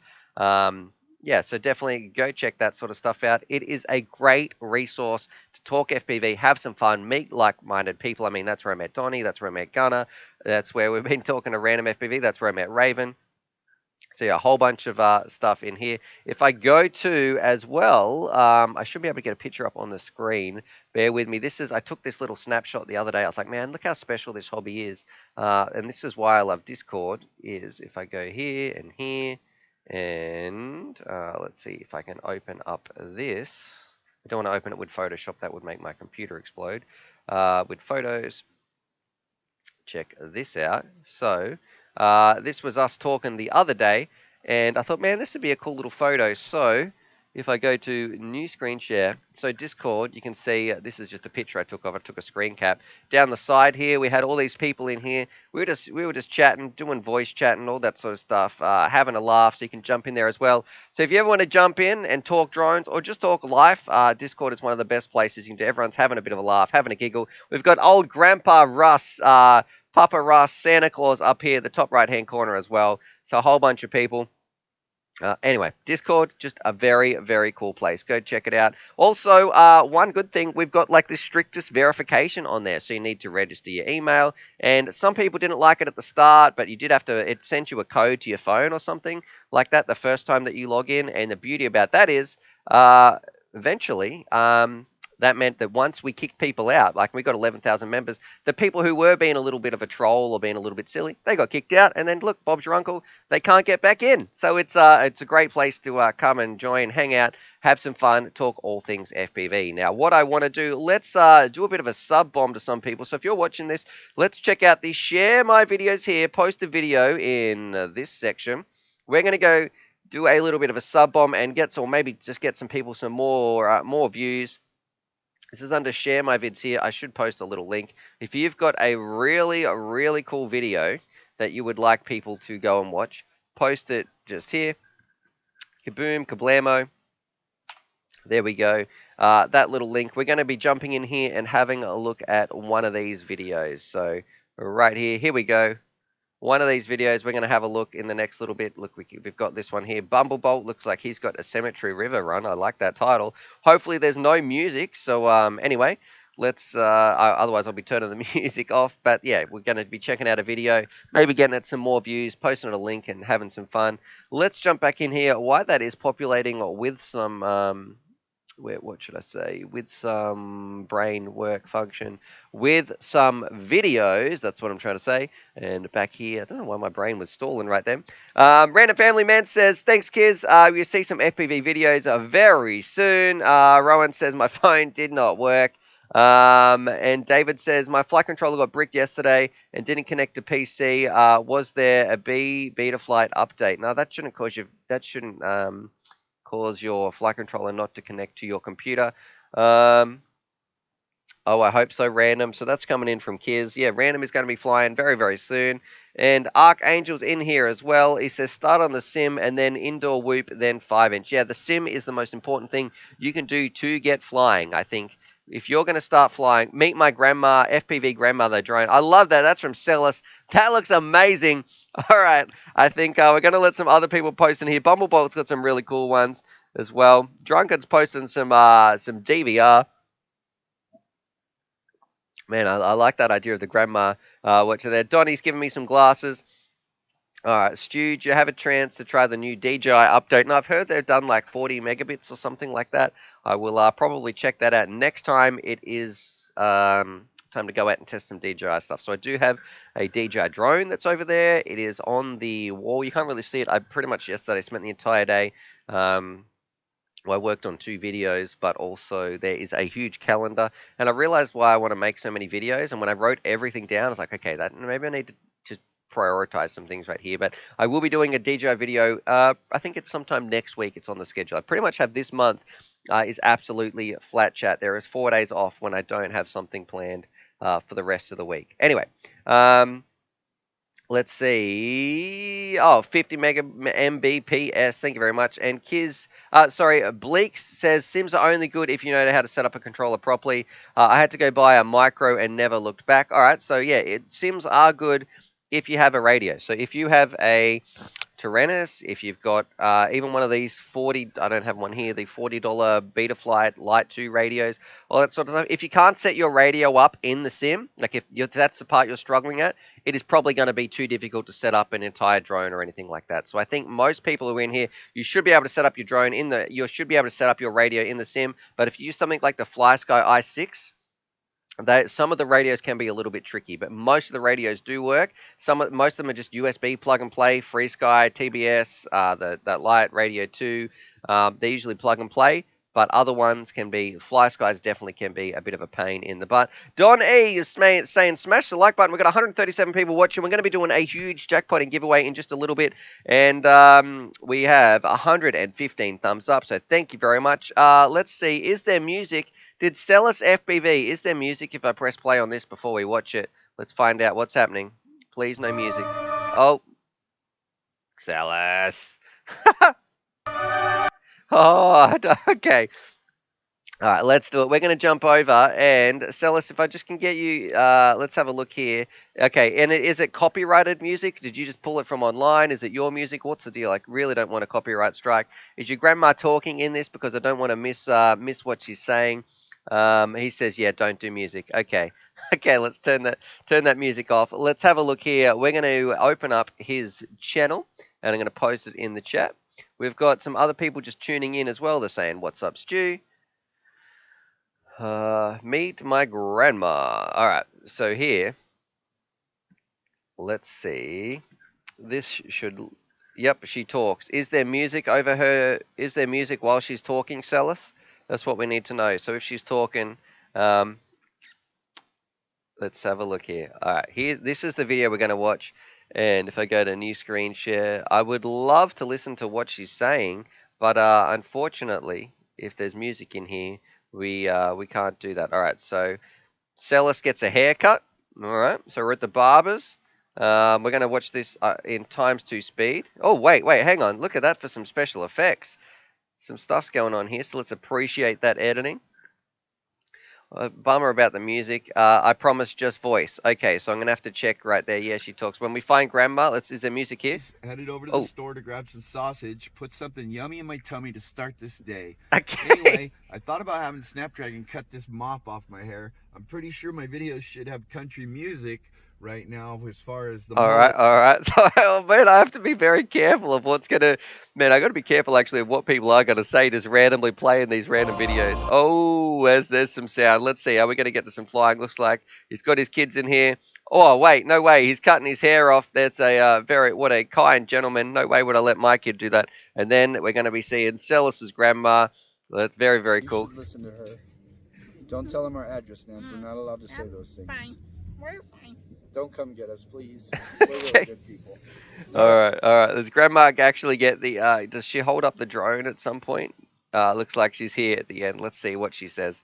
Speaker 1: Yeah, so definitely go check that sort of stuff out. It is a great resource to talk FPV, have some fun, meet like-minded people. I mean, that's where I met Donnie, that's where I met Gunner, that's where we've been talking to random FPV, that's where I met Raven. So yeah, a whole bunch of stuff in here. If I go to as well, I should be able to get a picture up on the screen. Bear with me. I took this little snapshot the other day. I was like, man, look how special this hobby is. And this is why I love Discord, is if I go here, and let's see if I can open up this. I don't want to open it with Photoshop. That would make my computer explode. With photos, check this out. So this was us talking the other day, and I thought, man, this would be a cool little photo. So if I go to new screen share, so Discord, you can see this is just a picture I took of. I took a screen cap. Down the side here, we had all these people in here. We were just chatting, doing voice chatting, all that sort of stuff, having a laugh. So you can jump in there as well. So if you ever want to jump in and talk drones or just talk life, Discord is one of the best places you can do. Everyone's having a bit of a laugh, having a giggle. We've got old Grandpa Russ, Papa Russ, Santa Claus up here, the top right-hand corner as well. So a whole bunch of people. Anyway, Discord, just a very, very cool place. Go check it out. Also, one good thing, we've got like the strictest verification on there. So you need to register your email. And some people didn't like it at the start, but you did have to, it sent you a code to your phone or something like that the first time that you log in. And the beauty about that is, eventually, that meant that once we kicked people out, like we got 11,000 members, the people who were being a little bit of a troll or being a little bit silly, they got kicked out. And then look, Bob's your uncle, they can't get back in. So it's a great place to come and join, hang out, have some fun, talk all things FPV. Now, what I want to do, let's do a bit of a sub bomb to some people. So if you're watching this, let's check out the share my videos here, post a video in this section. We're going to go do a little bit of a sub bomb and maybe just get some people some more views. This is under share my vids here. I should post a little link. If you've got a really, really cool video that you would like people to go and watch, post it just here. Kaboom, kablamo. There we go. That little link. We're going to be jumping in here and having a look at one of these videos. So right here we go. One of these videos, we're going to have a look in the next little bit. Look, we've got this one here. Bumblebolt looks like he's got a Cemetery River run. I like that title. Hopefully there's no music. So anyway, let's, otherwise I'll be turning the music off. But yeah, we're going to be checking out a video, maybe getting it some more views, posting a link and having some fun. Let's jump back in here. Why that is populating with some... what should I say, with some brain work function, with some videos, that's what I'm trying to say, and back here, I don't know why my brain was stalling right then. Random Family Man says, thanks kids, you'll see some FPV videos very soon. Rowan says, my phone did not work. And David says, my flight controller got bricked yesterday and didn't connect to PC. Was there a beta flight update? No, that shouldn't cause your flight controller not to connect to your computer. Oh, I hope so, Random. So that's coming in from Kiz. Yeah, Random is going to be flying very, very soon. And Archangel's in here as well. He says start on the sim and then indoor whoop, then 5-inch. Yeah, the sim is the most important thing you can do to get flying, I think. If you're going to start flying, meet my grandma, FPV grandmother drone. I love that. That's from Celis. That looks amazing. All right. I think we're going to let some other people post in here. Bumblebolt's got some really cool ones as well. Drunkard's posting some DVR. Man, I like that idea of the grandma watching there. Donnie's giving me some glasses. All right, Stu, do you have a chance to try the new DJI update? And I've heard they've done like 40 megabits or something like that. I will probably check that out next time it is time to go out and test some DJI stuff. So I do have a DJI drone that's over there. It is on the wall. You can't really see it. I pretty much yesterday spent the entire day. Well, I worked on 2 videos, but also there is a huge calendar, and I realized why I want to make so many videos. And when I wrote everything down, I was like, okay, that maybe I need to prioritize some things right here. But I will be doing a DJI video. I think it's sometime next week. It's on the schedule. I pretty much have this month is absolutely flat chat. There is 4 days off when I don't have something planned for the rest of the week. Anyway. Let's see. Oh, 50 mega Mbps. Thank you very much. And Bleak says Sims are only good if you know how to set up a controller properly. I had to go buy a micro and never looked back. All right. So yeah, Sims are good if you have a radio. So if you have a Tyrannus, if you've got even one of these I don't have one here, the $40 Betaflight Lite 2 radios, all that sort of stuff. If you can't set your radio up in the sim, like if that's the part you're struggling at, it is probably going to be too difficult to set up an entire drone or anything like that. So I think most people who are in here, you should be able to set up your drone you should be able to set up your radio in the sim. But if you use something like the FlySky i6, some of the radios can be a little bit tricky, but most of the radios do work. Most of them are just USB plug and play. FreeSky, TBS, that Lite Radio 2, they usually plug and play. But other ones FlySkys definitely can be a bit of a pain in the butt. Don E is saying smash the like button. We've got 137 people watching. We're going to be doing a huge jackpotting giveaway in just a little bit. And we have 115 thumbs up. So thank you very much. Let's see. Is there music? Did Celis FBV, is there music if I press play on this before we watch it? Let's find out what's happening. Please, no music. Oh. Celis. Oh, okay. All right, let's do it. We're going to jump over and Celis, if I just can get you, let's have a look here. Okay, and is it copyrighted music? Did you just pull it from online? Is it your music? What's the deal? I really don't want a copyright strike. Is your grandma talking in this because I don't want to miss what she's saying? He says, yeah, don't do music. Okay. Okay, let's turn that music off. Let's have a look here. We're going to open up his channel and I'm going to post it in the chat. We've got some other people just tuning in as well. They're saying, what's up, Stu? Meet my grandma. All right, so here, let's see. This should, yep, she talks. Is there music over her? Is there music while she's talking, Celis? That's what we need to know. So if she's talking, let's have a look here. All right, this is the video we're going to watch. And if I go to new screen share, I would love to listen to what she's saying, but unfortunately, if there's music in here, we can't do that. All right, so Celis gets a haircut. All right, so we're at the barber's. We're going to watch this in ×2 speed. Oh, wait, hang on. Look at that for some special effects. Some stuff's going on here, so let's appreciate that editing. Bummer about the music. I promise just voice. Okay, so I'm going to have to check right there. Yeah, she talks. When we find grandma, is there music here?
Speaker 5: Headed over to the store to grab some sausage, put something yummy in my tummy to start this day.
Speaker 1: Okay.
Speaker 5: Anyway, I thought about having Snapdragon cut this mop off my hair. I'm pretty sure my videos should have country music right now as far as the
Speaker 1: all right. So, man, I have to be very careful of what's going to... Man, I got to be careful, actually, of what people are going to say just randomly playing these random videos. Oh, there's some sound. Let's see. Are we going to get to some flying? Looks like he's got his kids in here. Oh, wait, no way. He's cutting his hair off. That's what a kind gentleman. No way would I let my kid do that. And then we're going to be seeing Celis's grandma. That's very, very cool.
Speaker 6: You should listen to her. Don't tell him our address, Nance. We're not allowed to say those things.
Speaker 7: Fine. We're fine.
Speaker 6: Don't come get us, please. We're really good people.
Speaker 1: All right. Does grandma actually get the... does she hold up the drone at some point? Looks like she's here at the end. Let's see what she says.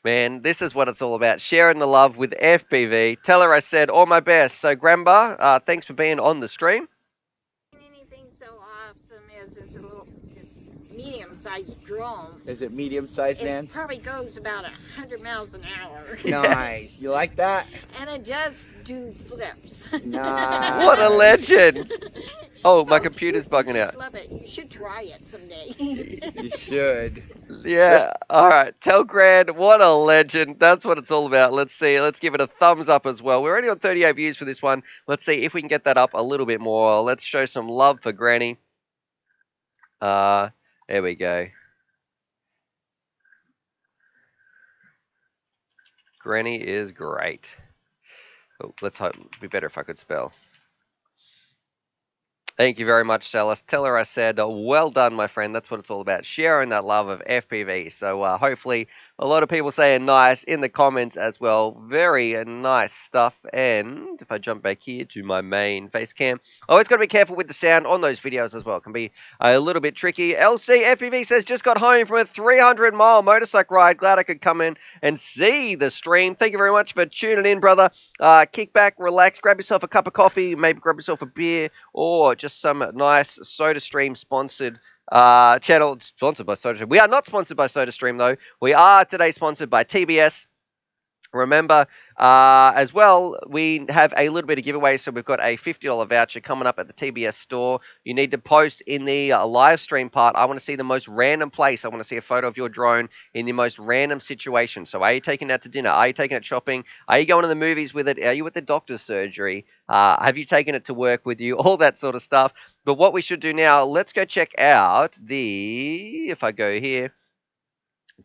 Speaker 1: Man, this is what it's all about. Sharing the love with FPV. Tell her I said all my best. So, grandma, thanks for being on the stream.
Speaker 7: Anything so awesome as it's a little medium-sized drone.
Speaker 6: Is it medium-sized,
Speaker 7: It
Speaker 6: Nance?
Speaker 7: probably goes about 100 miles an hour.
Speaker 6: Nice. You like that?
Speaker 7: And it does do flips.
Speaker 6: Nice.
Speaker 1: What a legend. Oh, my computer's bugging out.
Speaker 7: Love it. You should try it someday.
Speaker 6: You should.
Speaker 1: Yeah. All right. Tell Grand, what a legend. That's what it's all about. Let's see. Let's give it a thumbs up as well. We're only on 38 views for this one. Let's see if we can get that up a little bit more. Let's show some love for Granny. There we go. Granny is great. Oh, let's hope it'd be better if I could spell. Thank you very much, Celis. Tell her I said, well done, my friend. That's what it's all about, sharing that love of FPV. So hopefully a lot of people saying nice in the comments as well. Very nice stuff. And if I jump back here to my main face cam, always got to be careful with the sound on those videos as well. It can be a little bit tricky. LC FPV says, just got home from a 300-mile motorcycle ride. Glad I could come in and see the stream. Thank you very much for tuning in, brother. Kick back, relax, grab yourself a cup of coffee, maybe grab yourself a beer, or just some nice SodaStream sponsored channel, sponsored by SodaStream. We are not sponsored by SodaStream though. We are today sponsored by TBS. Remember, as well, we have a little bit of giveaway, so we've got a $50 voucher coming up at the TBS store. You need to post in the live stream part. I want to see the most random place. I want to see a photo of your drone in the most random situation. So are you taking that to dinner? Are you taking it shopping? Are you going to the movies with it? Are you at the doctor's surgery? Have you taken it to work with you? All that sort of stuff. But what we should do now, let's go check out if I go here,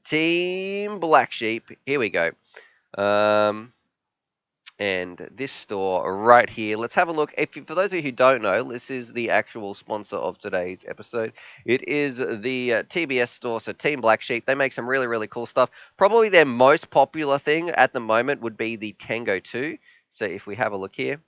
Speaker 1: Team Black Sheep. Here we go. And this store right here, let's have a look. For those of you who don't know, this is the actual sponsor of today's episode. It is the TBS store, so Team Black Sheep. They make some really, really cool stuff. Probably their most popular thing at the moment would be the Tango 2. So if we have a look here,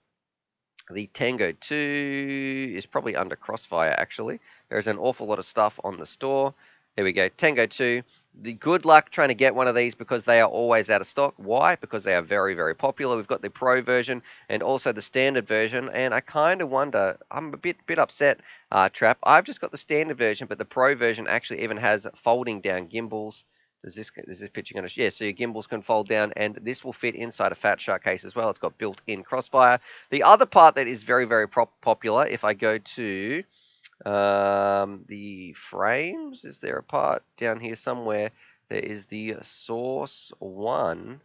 Speaker 1: the Tango 2 is probably under Crossfire, actually. There's an awful lot of stuff on the store. Here we go, Tango 2. The good luck trying to get one of these because they are always out of stock. Why? Because they are very, very popular. We've got the Pro version and also the standard version. And I kind of wonder, I'm a bit upset, Trap. I've just got the standard version, but the Pro version actually even has folding down gimbals. Is this picture going to... Yeah, so your gimbals can fold down, and this will fit inside a Fat Shark case as well. It's got built-in Crossfire. The other part that is very, very popular, if I go to... the frames, is there a part down here somewhere? There is the Source 1.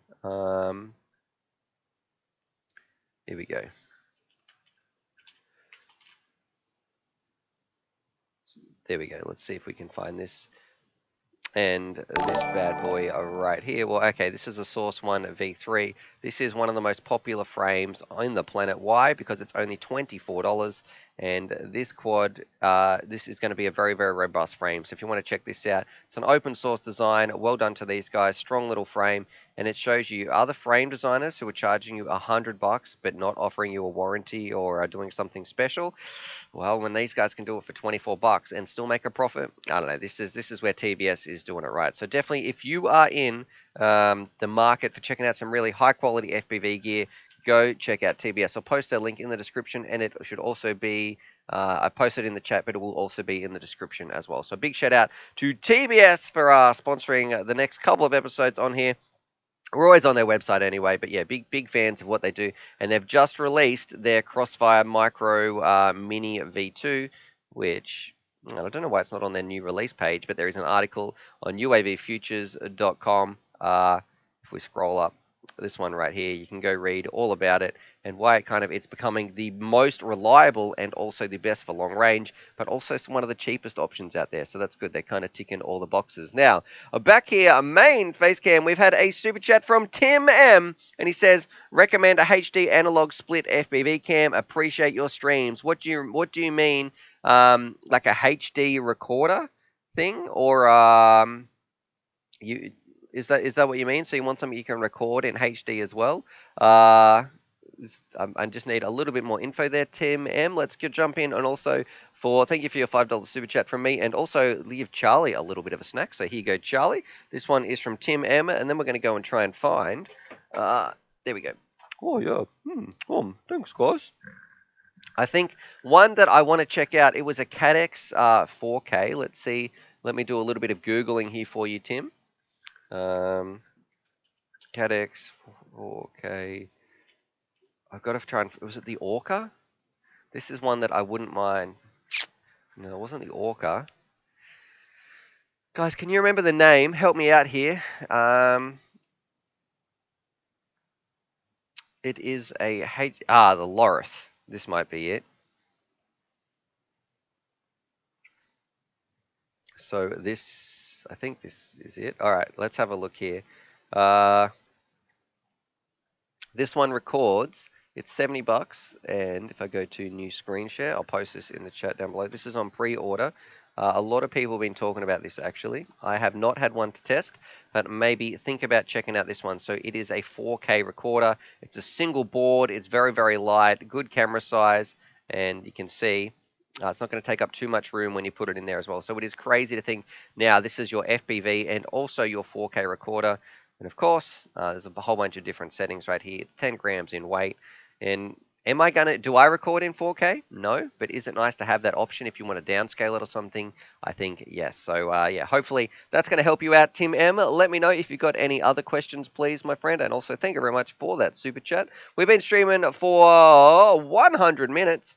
Speaker 1: Here we go. There we go. Let's see if we can find this. And this bad boy right here. Well, okay, this is a Source 1 V3. This is one of the most popular frames on the planet. Why? Because it's only $24. And this quad, this is going to be a very, very robust frame. So if you want to check this out, it's an open source design. Well done to these guys. Strong little frame. And it shows you other frame designers who are charging you $100 but not offering you a warranty or are doing something special. Well, when these guys can do it for $24 and still make a profit, I don't know. This is where TBS is doing it right. So definitely, if you are in the market for checking out some really high quality FPV gear, go check out TBS. I'll post a link in the description, and it should also be, I posted in the chat, but it will also be in the description as well. So big shout out to TBS for sponsoring the next couple of episodes on here. We're always on their website anyway, but yeah, big fans of what they do. And they've just released their Crossfire Micro Mini V2, which I don't know why it's not on their new release page, but there is an article on uavfutures.com. If we scroll up, this one right here, you can go read all about it and why it's becoming the most reliable and also the best for long range, but also one of the cheapest options out there. So that's good. They're kind of ticking all the boxes. Now, back here, main face cam, we've had a super chat from Tim M, and he says, recommend a HD analog split FPV cam. Appreciate your streams. What do you mean, like a HD recorder thing, or Is that what you mean? So you want something you can record in HD as well? I just need a little bit more info there, Tim M. Let's jump in, and also thank you for your $5 super chat from me, and also leave Charlie a little bit of a snack. So here you go, Charlie. This one is from Tim M, and then we're going to go and try and find. There we go. Oh yeah. Thanks, guys. I think one that I want to check out. It was a Cadex 4K. Let's see. Let me do a little bit of googling here for you, Tim. Cadex 4K. I've got to try and... Was it the Orca? This is one that I wouldn't mind. No, it wasn't the Orca. Guys, can you remember the name? Help me out here. It is the Loris. This might be it. So this... I think this is it. All right, let's have a look here. This one records. It's 70 bucks, and if I go to new screen share, I'll post this in the chat down below. This is on pre-order. A lot of people have been talking about this actually. I have not had one to test, but maybe think about checking out this one. So it is a 4K recorder. It's a single board. It's very, very light, good camera size, and you can see it's not going to take up too much room when you put it in there as well. So it is crazy to think now this is your FPV and also your 4K recorder. And of course, there's a whole bunch of different settings right here. It's 10 grams in weight. And do I record in 4K? No, but is it nice to have that option if you want to downscale it or something? I think yes. So yeah, hopefully that's going to help you out, Tim M. Let me know if you've got any other questions, please, my friend. And also thank you very much for that super chat. We've been streaming for 100 minutes.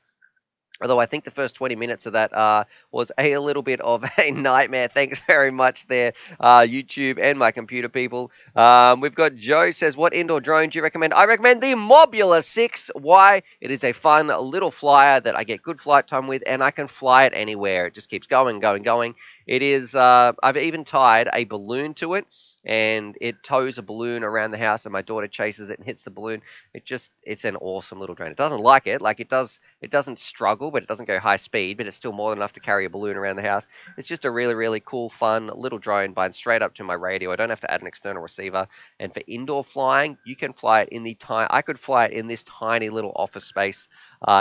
Speaker 1: Although I think the first 20 minutes of that was a little bit of a nightmare. Thanks very much there, YouTube and my computer people. We've got Joe says, what indoor drone do you recommend? I recommend the Mobula 6. Why? It is a fun little flyer that I get good flight time with, and I can fly it anywhere. It just keeps going, going, going. It is, I've even tied a balloon to it, and it tows a balloon around the house, and my daughter chases it and hits the balloon. It's an awesome little drone. It doesn't like it. Like it doesn't struggle, but it doesn't go high speed, but it's still more than enough to carry a balloon around the house. It's just a really, really cool, fun little drone bind straight up to my radio. I don't have to add an external receiver. And for indoor flying, you can fly it in I could fly it in this tiny little office space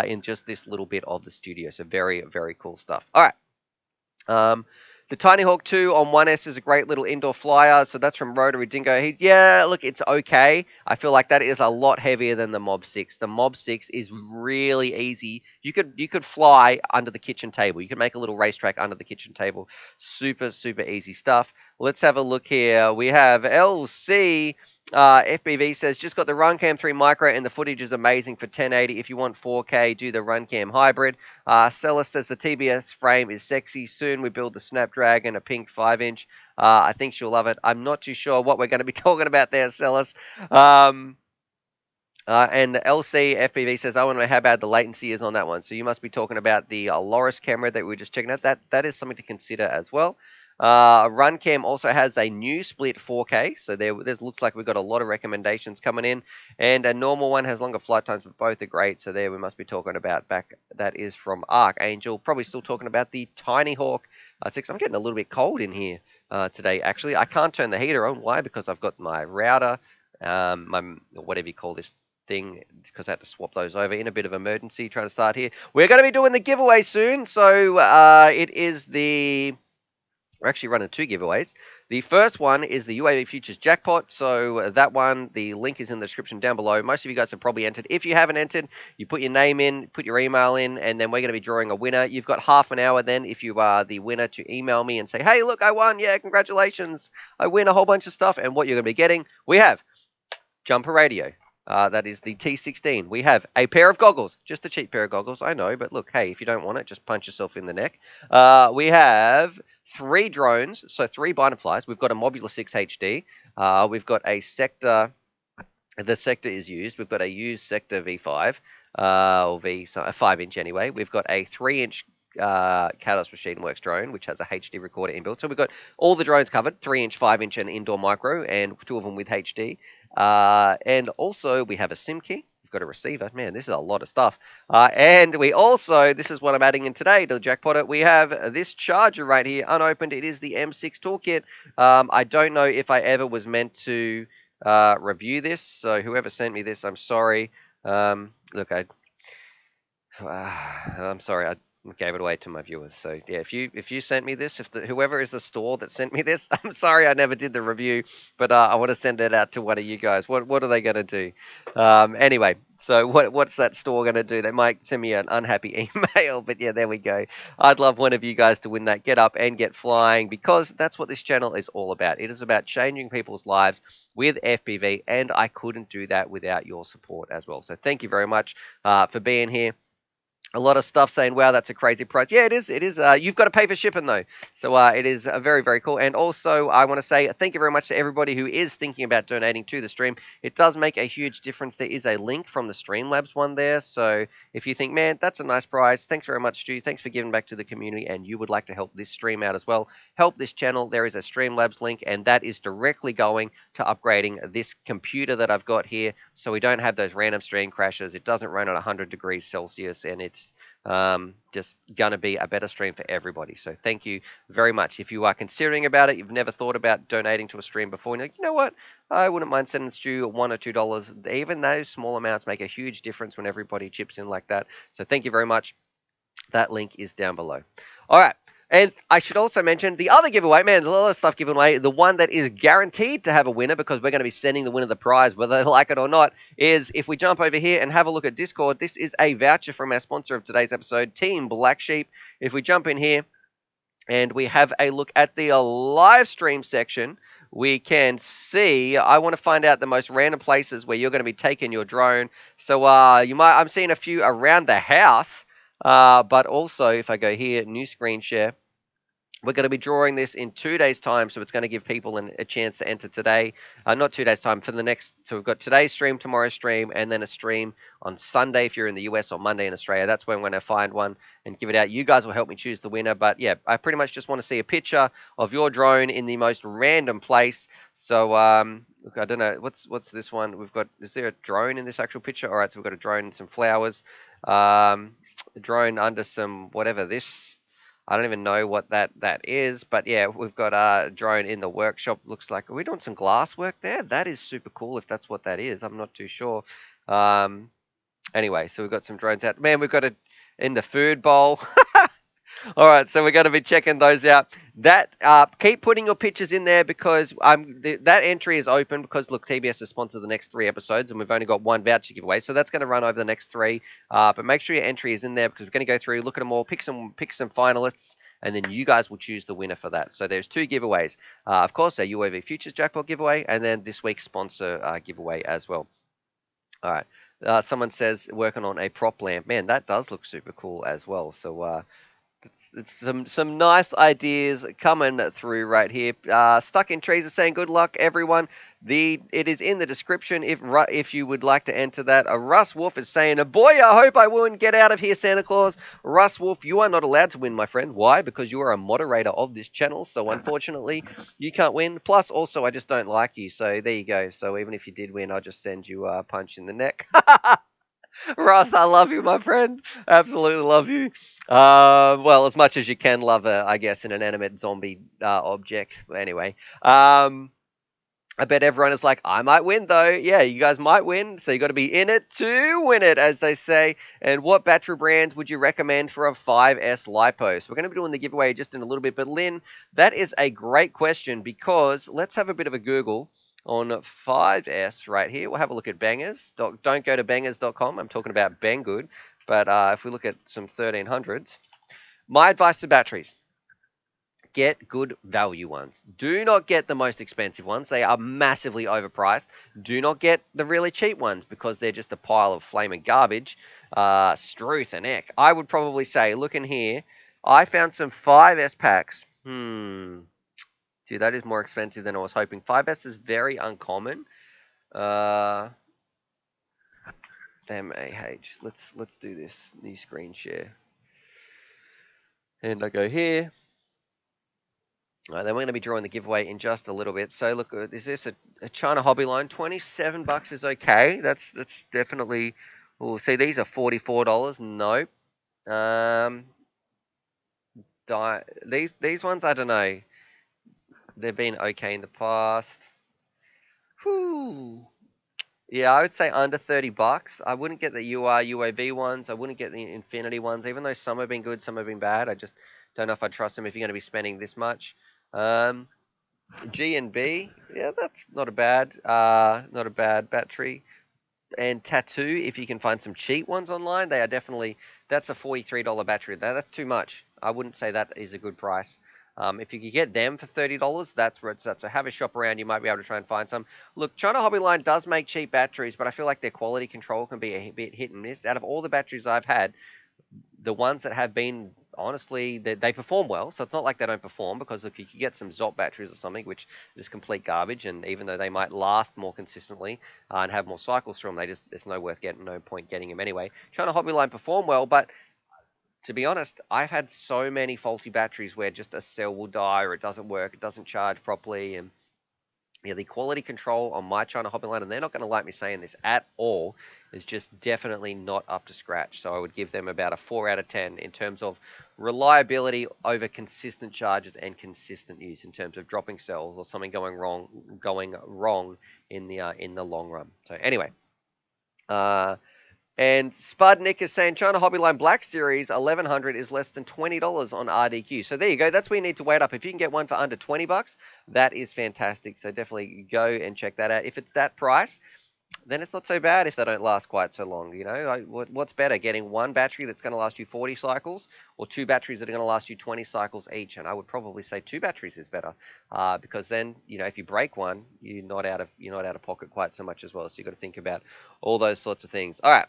Speaker 1: in just this little bit of the studio. So very, very cool stuff. All right. The Tiny Hawk 2 on 1S is a great little indoor flyer. So that's from Rotary Dingo. Yeah, look, it's okay. I feel like that is a lot heavier than the Mob 6. The Mob 6 is really easy. You could fly under the kitchen table. You could make a little racetrack under the kitchen table. Super, super easy stuff. Let's have a look here. We have LC. FBV says, just got the Runcam 3 Micro and the footage is amazing for 1080. If you want 4K, do the Runcam Hybrid. Celis says the TBS frame is sexy. Soon we build the Snapdragon, a pink 5-inch. I think she'll love it. I'm not too sure what we're going to be talking about there, Celis. And LC FPV says, I want to know how bad the latency is on that one. So you must be talking about the Loris camera that we were just checking out. That is something to consider as well. Runcam also has a new split 4K, so there looks like we've got a lot of recommendations coming in, and a normal one has longer flight times, but both are great. So there we must be talking about that is from Archangel. Probably still talking about the Tiny Hawk 6. I'm getting a little bit cold in here today. Actually, I can't turn the heater on. Why? Because I've got my router, my whatever you call this thing, because I had to swap those over in a bit of emergency trying to start here. We're going to be doing the giveaway soon, so it is we're actually running 2 giveaways. The first one is the UAV Features Jackpot. So that one, the link is in the description down below. Most of you guys have probably entered. If you haven't entered, you put your name in, put your email in, and then we're going to be drawing a winner. You've got half an hour then, if you are the winner, to email me and say, hey, look, I won. Yeah, congratulations. I win a whole bunch of stuff. And what you're going to be getting, we have Jumper Radio. That is the T16. We have a pair of goggles, just a cheap pair of goggles, I know, but look, hey, if you don't want it, just punch yourself in the neck. We have 3 drones, so 3 bind and flies. We've got a Mobula 6 HD. We've got a Sector. The Sector is used. We've got a used Sector V5, or V, so a 5-inch anyway. We've got a 3-inch Catalyst Machine Works drone, which has a HD recorder inbuilt. So we've got all the drones covered, 3-inch, 5-inch, and indoor micro, and 2 of them with HD. And also we have a SIM key. We've got a receiver. Man, this is a lot of stuff. And we also, this is what I'm adding in today to the Jackpot. We have this charger right here, unopened. It is the M6 toolkit. I don't know if I ever was meant to review this. So whoever sent me this, I'm sorry. Look, I'm sorry. I gave it away to my viewers. So yeah, if you sent me this, whoever is the store that sent me this, I'm sorry I never did the review, but I want to send it out to one of you guys. What are they going to do? Anyway, so what's that store going to do? They might send me an unhappy email, but yeah, there we go. I'd love one of you guys to win that. Get up and get flying, because that's what this channel is all about. It is about changing people's lives with FPV, and I couldn't do that without your support as well. So thank you very much for being here. A lot of stuff saying, wow, that's a crazy price. Yeah, it is. It is. You've got to pay for shipping, though. So it is very, very cool. And also, I want to say thank you very much to everybody who is thinking about donating to the stream. It does make a huge difference. There is a link from the Streamlabs one there. So if you think, man, that's a nice price, thanks very much, Stu. Thanks for giving back to the community. And you would like to help this stream out as well, help this channel, there is a Streamlabs link. And that is directly going to upgrading this computer that I've got here. So we don't have those random stream crashes. It doesn't run at 100 degrees Celsius. And it's just gonna be a better stream for everybody. So thank you very much. If you are considering about it, you've never thought about donating to a stream before, and you're like, you know what, I wouldn't mind sending Stu $1 or $2. Even those small amounts make a huge difference when everybody chips in like that. So thank you very much. That link is down below. All right. And I should also mention the other giveaway. Man, there's a lot of stuff given away. The one that is guaranteed to have a winner, because we're going to be sending the winner the prize, whether they like it or not, is if we jump over here and have a look at Discord. This is a voucher from our sponsor of today's episode, Team Black Sheep. If we jump in here and we have a look at the live stream section, we can see, I want to find out the most random places where you're going to be taking your drone. So I'm seeing a few around the house, but also if I go here, new screen share, we're going to be drawing this in 2 days' time, so it's going to give people a chance to enter today. Not 2 days' time, for the next... So we've got today's stream, tomorrow's stream, and then a stream on Sunday if you're in the US, or Monday in Australia. That's when I'm going to find one and give it out. You guys will help me choose the winner. But yeah, I pretty much just want to see a picture of your drone in the most random place. So look, I don't know. What's this one? We've got... Is there a drone in this actual picture? All right, so we've got a drone and some flowers. A drone under some... whatever this... I don't even know what that is, but yeah, we've got a drone in the workshop. Looks like, are we doing some glass work there? That is super cool if that's what that is. I'm not too sure. Anyway, so we've got some drones out. Man, we've got it in the food bowl. All right, so we're going to be checking those out. That keep putting your pictures in there, because that entry is open because, look, TBS has sponsored the next 3 episodes, and we've only got 1 voucher giveaway, so that's going to run over the next 3. But make sure your entry is in there, because we're going to go through, look at them all, pick some finalists, and then you guys will choose the winner for that. So there's 2 giveaways. Of course, a UAV Features Jackpot giveaway, and then this week's sponsor giveaway as well. All right. Someone says working on a prop lamp. Man, that does look super cool as well. So it's some nice ideas coming through right here. Stuck in Trees is saying good luck, everyone. It is in the description if you would like to enter that. Russ Wolf is saying, boy, I hope I win. Get out of here, Santa Claus. Russ Wolf, you are not allowed to win, my friend. Why? Because you are a moderator of this channel, so unfortunately you can't win. Plus, also, I just don't like you, so there you go. So even if you did win, I'll just send you a punch in the neck. Russ, I love you, my friend. Absolutely love you. Well, as much as you can love I guess, an inanimate zombie object. Anyway, I bet everyone is like, I might win, though. Yeah, you guys might win, so you got to be in it to win it, as they say. And what battery brands would you recommend for a 5S LiPo? We're going to be doing the giveaway just in a little bit. But, Lynn, that is a great question, because let's have a bit of a Google on 5S right here. We'll have a look at Bangers. Don't go to bangers.com. I'm talking about Banggood. But if we look at some 1300s, my advice to batteries, get good value ones. Do not get the most expensive ones. They are massively overpriced. Do not get the really cheap ones, because they're just a pile of flaming garbage. Struth and Eck. I would probably say, look in here. I found some 5S packs. Gee, that is more expensive than I was hoping. 5S is very uncommon. MAH. Let's do this. New screen share. And I go here. Then we're going to be drawing the giveaway in just a little bit. So look, is this a China hobby line? $27 is okay. That's definitely. We'll see. These are $44. Nope. These ones, I don't know. They've been okay in the past. Whew. Yeah, I would say under $30. I wouldn't get the UAV ones. I wouldn't get the Infinity ones, even though some have been good, some have been bad. I just don't know if I trust them if you're going to be spending this much. G&B, yeah, that's not a bad battery. And Tattoo, if you can find some cheap ones online, they are definitely. That's a $43 battery. That's too much. I wouldn't say that is a good price. If you could get them for $30, that's where it's at. So have a shop around. You might be able to try and find some. Look, China Hobby Line does make cheap batteries, but I feel like their quality control can be a bit hit and miss. Out of all the batteries I've had, the ones that have been, honestly, they perform well. So it's not like they don't perform, because if you could get some ZOP batteries or something, which is complete garbage, and even though they might last more consistently and have more cycles through them, there's no point getting them anyway. China Hobbyline perform well, but to be honest, I've had so many faulty batteries where just a cell will die, or it doesn't work, it doesn't charge properly, and yeah, the quality control on my China Hobbyline, and they're not going to like me saying this at all, is just definitely not up to scratch. So I would give them about a 4 out of 10 in terms of reliability over consistent charges and consistent use in terms of dropping cells or something going wrong in the long run. So anyway, and Spudnik is saying China Hobbyline Black Series 1100 is less than $20 on RDQ. So there you go. That's where you need to wait up. If you can get one for under $20, that is fantastic. So definitely go and check that out. If it's that price, then it's not so bad if they don't last quite so long. You know, what's better, getting one battery that's going to last you 40 cycles, or two batteries that are going to last you 20 cycles each? And I would probably say two batteries is better, because then, you know, if you break one, you're not out of pocket quite so much as well. So you've got to think about all those sorts of things. All right.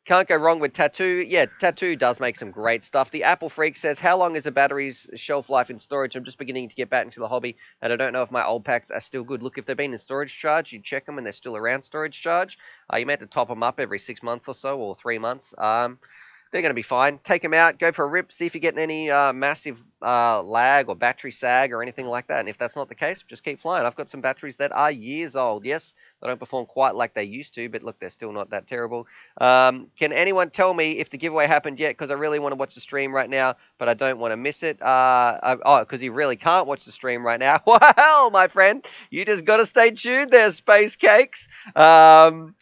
Speaker 1: Can't go wrong with Tattoo. Yeah, Tattoo does make some great stuff. The Apple Freak says, how long is a battery's shelf life in storage? I'm just beginning to get back into the hobby, and I don't know if my old packs are still good. Look, if they've been in storage charge, you check them and they're still around storage charge. You may have to top them up every 6 months or so, or 3 months. They're going to be fine. Take them out, go for a rip, see if you're getting any massive lag or battery sag or anything like that. And if that's not the case, just keep flying. I've got some batteries that are years old. Yes, they don't perform quite like they used to, but look, they're still not that terrible. Can anyone tell me if the giveaway happened yet? Because I really want to watch the stream right now, but I don't want to miss it. Because you really can't watch the stream right now. Well, my friend, you just got to stay tuned there, Space Cakes. Johnny2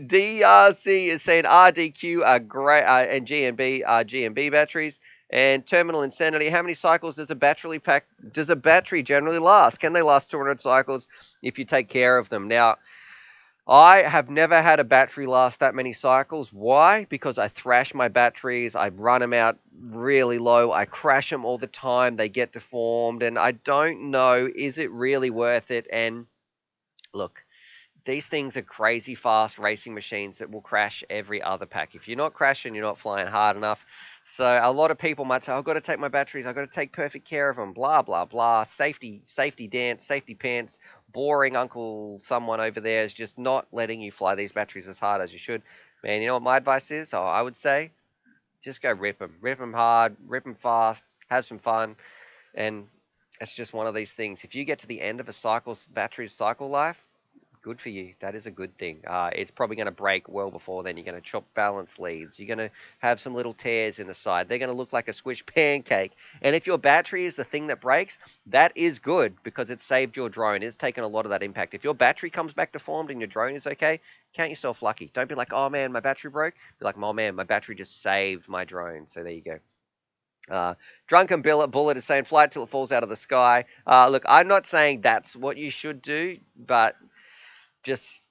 Speaker 1: DRC is saying RDQ are great, and GMB are GMB batteries. And Terminal Insanity, how many cycles does a battery generally last? Can they last 200 cycles if you take care of them? Now, I have never had a battery last that many cycles. Why? Because I thrash my batteries, I run them out really low, I crash them all the time, they get deformed, and I don't know, is it really worth it? And look, these things are crazy fast racing machines that will crash every other pack. If you're not crashing, you're not flying hard enough. So a lot of people might say, I've got to take my batteries, I've got to take perfect care of them, blah, blah, blah. Safety dance, safety pants, boring uncle someone over there is just not letting you fly these batteries as hard as you should. Man, you know what my advice is? Oh, I would say, just go rip them. Rip them hard, rip them fast, have some fun. And it's just one of these things. If you get to the end of a battery's cycle life, good for you. That is a good thing. It's probably going to break well before then. You're going to chop balance leads. You're going to have some little tears in the side. They're going to look like a squished pancake. And if your battery is the thing that breaks, that is good because it saved your drone. It's taken a lot of that impact. If your battery comes back deformed and your drone is okay, count yourself lucky. Don't be like, oh man, my battery broke. Be like, oh man, my battery just saved my drone. So there you go. Drunken Bullet is saying fly it till it falls out of the sky. Look, I'm not saying that's what you should do, but just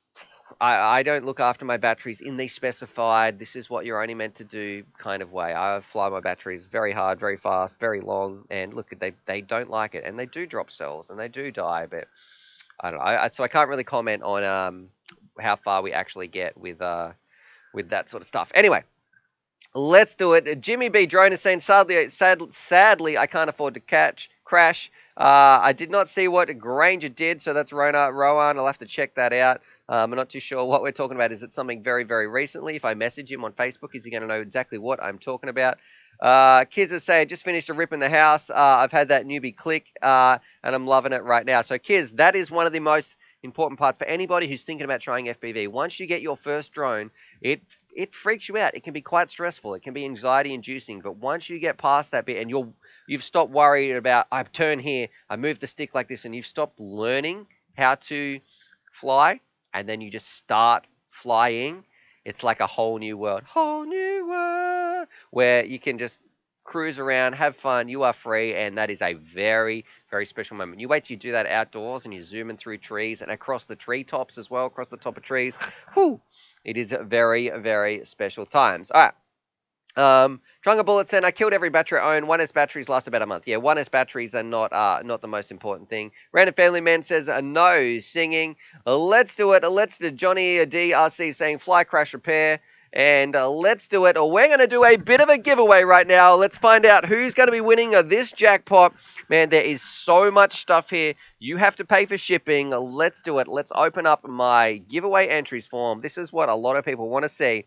Speaker 1: I don't look after my batteries in the specified, this is what you're only meant to do kind of way. I fly my batteries very hard, very fast, very long, and look, they don't like it, and they do drop cells, and they do die, but I don't know. So I can't really comment on how far we actually get with that sort of stuff. Anyway, let's do it. Jimmy B. Drone is saying, sadly, I can't afford to crash. I did not see what Granger did, so that's Rowan. I'll have to check that out. I'm not too sure what we're talking about. Is it something very, very recently? If I message him on Facebook, is he going to know exactly what I'm talking about? Kiz is saying, just finished a rip in the house. I've had that newbie click, and I'm loving it right now. So, Kiz, that is one of the most important parts for anybody who's thinking about trying FPV. Once you get your first drone, it freaks you out. It can be quite stressful. It can be anxiety inducing. But once you get past that bit and you've stopped worrying about, I turn here, I move the stick like this, and you've stopped learning how to fly, and then you just start flying, it's like a whole new world. Where you can just cruise around, have fun, you are free, and that is a very, very special moment. You wait till you do that outdoors and you're zooming through trees and across the treetops as well, across the top of trees. Whew, it is very, very special times. All right. Drunga Bullet said, I killed every battery I own. 1S batteries last about a month. Yeah, 1S batteries are not the most important thing. Random Family Man says, no singing. Let's do it. Let's do Johnny DRC saying, fly crash repair. And let's do it. We're going to do a bit of a giveaway right now. Let's find out who's going to be winning this jackpot. Man, there is so much stuff here. You have to pay for shipping. Let's do it. Let's open up my giveaway entries form. This is what a lot of people want to see.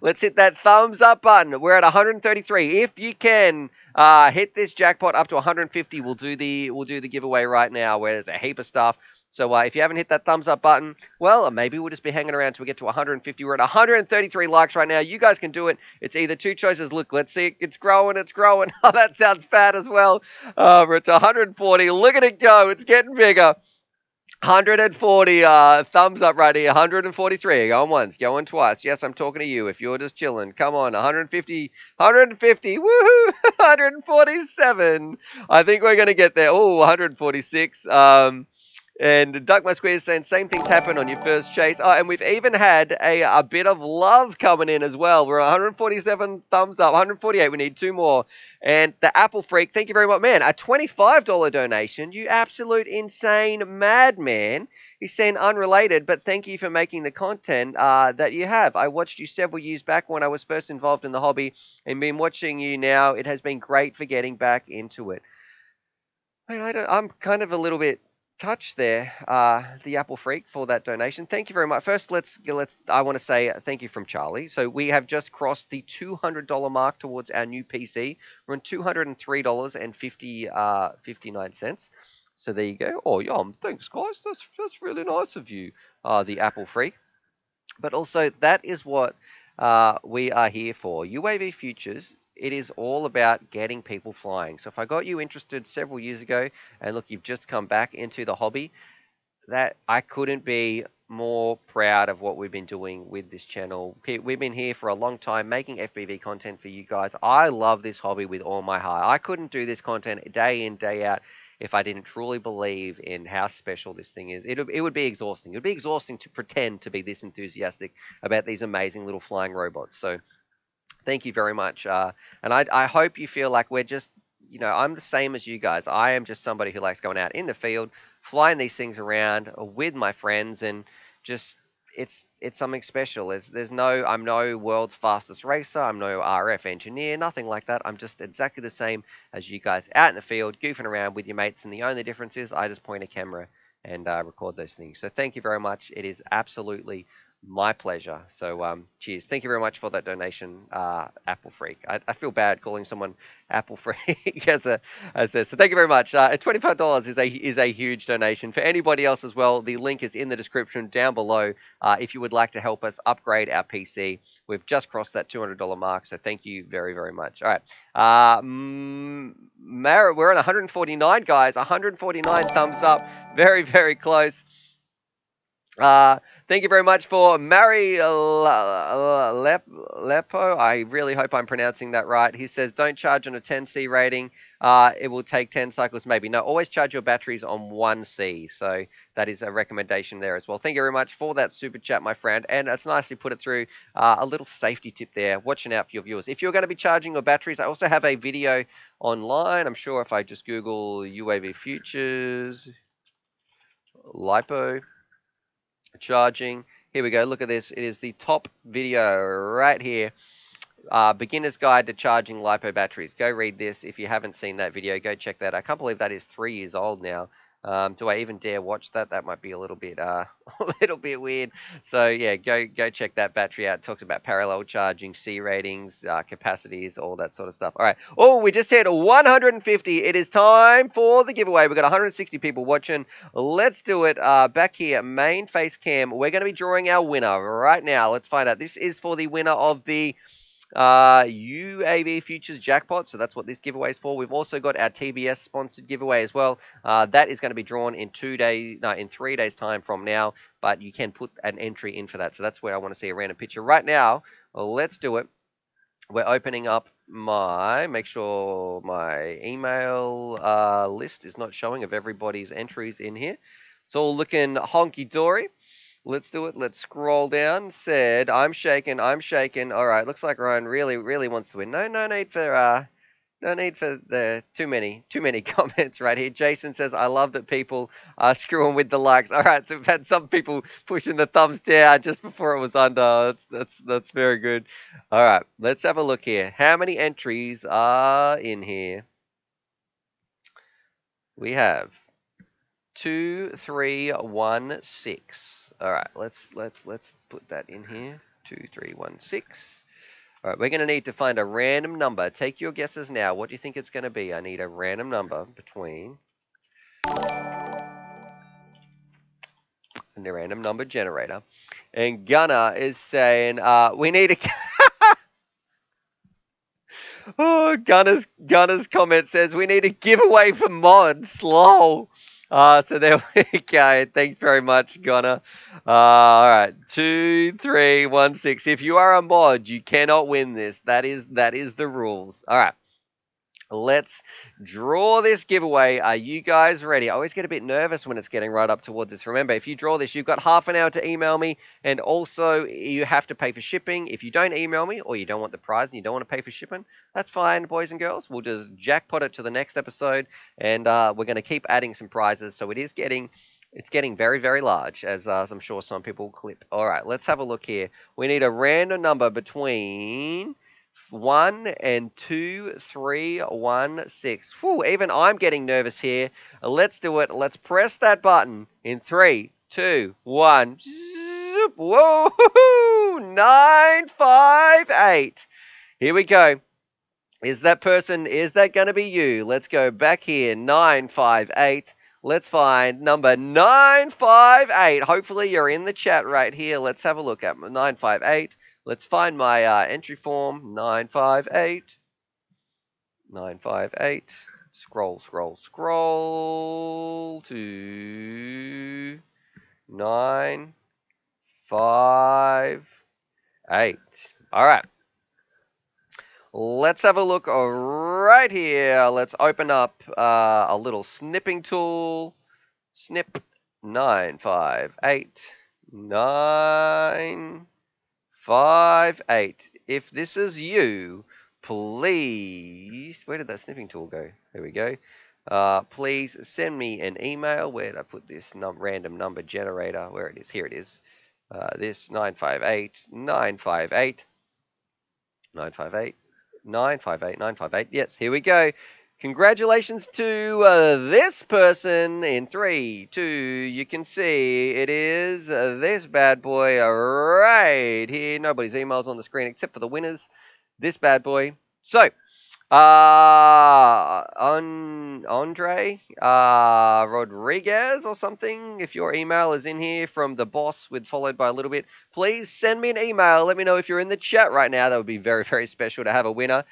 Speaker 1: Let's hit that thumbs up button. We're at 133. If you can hit this jackpot up to 150, we'll do the giveaway right now, where there's a heap of stuff. So if you haven't hit that thumbs up button, well, maybe we'll just be hanging around till we get to 150. We're at 133 likes right now. You guys can do it. It's either two choices. Look, let's see. It's growing. It's growing. Oh, that sounds fat as well. We're at 140. Look at it go. It's getting bigger. 140 thumbs up right here. 143. Going once, going twice. Yes, I'm talking to you. If you're just chilling, come on. 150. 150. Woohoo! 147. I think we're gonna get there. Oh, 146. And Duck My Square is saying same things happen on your first chase. Oh, and we've even had a bit of love coming in as well. We're 147 thumbs up, 148. We need two more. And the Apple Freak, thank you very much. Man, a $25 donation. You absolute insane madman. He's saying unrelated, but thank you for making the content that you have. I watched you several years back when I was first involved in the hobby, and been watching you now. It has been great for getting back into it. I'm kind of a little bit touch there, the Apple Freak, for that donation. Thank you very much. First, I want to say thank you from Charlie. So we have just crossed the $200 mark towards our new PC. We're on $203.59. So there you go. Oh, yum. Thanks, guys. That's really nice of you, the Apple Freak. But also, that is what we are here for. UAV Futures. It is all about getting people flying. So if I got you interested several years ago, and look, you've just come back into the hobby, that I couldn't be more proud of what we've been doing with this channel. We've been here for a long time making FPV content for you guys. I love this hobby with all my heart. I couldn't do this content day in, day out if I didn't truly believe in how special this thing is. It would be exhausting. It would be exhausting to pretend to be this enthusiastic about these amazing little flying robots. So thank you very much. And I hope you feel like we're just, I'm the same as you guys. I am just somebody who likes going out in the field, flying these things around with my friends, and just, it's something special. I'm no world's fastest racer. I'm no RF engineer, nothing like that. I'm just exactly the same as you guys out in the field, goofing around with your mates. And the only difference is I just point a camera and record those things. So thank you very much. It is absolutely my pleasure. So cheers. Thank you very much for that donation, Apple Freak. I feel bad calling someone Apple Freak as this. So thank you very much. $25 is a huge donation. For anybody else as well, the link is in the description down below if you would like to help us upgrade our PC. We've just crossed that $200 mark, so thank you very, very much. All right. We're at 149, guys. 149 thumbs up. Very, very close. Thank you very much for Mary Lepo. I really hope I'm pronouncing that right. He says, don't charge on a 10C rating. It will take 10 cycles maybe. No, always charge your batteries on 1C. So that is a recommendation there as well. Thank you very much for that super chat, my friend. And it's nicely put it through. A little safety tip there. Watching out for your viewers. If you're going to be charging your batteries, I also have a video online. I'm sure if I just Google UAV Futures, LiPo charging. Here we go. Look at this. It is the top video right here. Beginner's Guide to Charging LiPo Batteries. Go read this. If you haven't seen that video, go check that out. I can't believe that is 3 years old now. Do I even dare watch that? That might be a little bit weird. So yeah, go check that battery out. It talks about parallel charging, C ratings, capacities, all that sort of stuff. All right. Oh, we just hit 150. It is time for the giveaway. We've got 160 people watching. Let's do it. Back here, main face cam. We're going to be drawing our winner right now. Let's find out. This is for the winner of the UAV Features Jackpot, so that's what this giveaway is for. We've also got our TBS sponsored giveaway as well. That is going to be drawn in 3 days time from now, but you can put an entry in for that. So that's where I want to see a random picture right now. Let's do it. We're opening up make sure my email list is not showing of everybody's entries in here. It's all looking honky-dory. Let's do it. Let's scroll down. Said, I'm shaking. All right. Looks like Ryan really, really wants to win. No need for No need for the too many comments right here. Jason says, I love that people are screwing with the likes. All right, so we've had some people pushing the thumbs down just before it was under. That's very good. All right, let's have a look here. How many entries are in here? We have 2, 3, 1, 6. All right, let's put that in here. 2, 3, 1, 6. All right, we're going to need to find a random number. Take your guesses now. What do you think it's going to be? I need a random number between the random number generator. And Gunnar is saying, we need a... Oh, Gunner's comment says, we need a giveaway for mods. Lol. So there we go. Thanks very much, Gunner. All right, 2, 3, 1, 6. If you are a mod, you cannot win this. That is the rules. All right. Let's draw this giveaway. Are you guys ready? I always get a bit nervous when it's getting right up towards this. Remember, if you draw this, you've got half an hour to email me, and also you have to pay for shipping. If you don't email me, or you don't want the prize and you don't want to pay for shipping, that's fine, boys and girls. We'll just jackpot it to the next episode, and we're going to keep adding some prizes. So it's getting very, very large, as I'm sure some people will clip. All right, let's have a look here. We need a random number between 1 and 2, 3, 1, 6. Whew, even I'm getting nervous here. Let's do it. Let's press that button in 3, 2, 1. Zoop. Whoa! 9, 5, 8. Here we go. Is that going to be you? Let's go back here. 9, 5, 8. Let's find number 958. Hopefully you're in the chat right here. Let's have a look at 958. Let's find my entry form. 958. 958. Scroll to 958. All right. Let's have a look right here. Let's open up a little snipping tool. Snip 958. 958. If this is you, please. Where did that snipping tool go? There we go. Please send me an email. Where did I put this random number generator? Where it is? Here it is. This 958. 958. 958. 958, 958. Yes, here we go. Congratulations to this person in 3, 2. You can see it is this bad boy right here. Nobody's emails on the screen except for the winners. This bad boy. So, Andre Rodriguez or something. If your email is in here from the boss followed by a little bit, please send me an email. Let me know if you're in the chat right now. That would be very, very special to have a winner.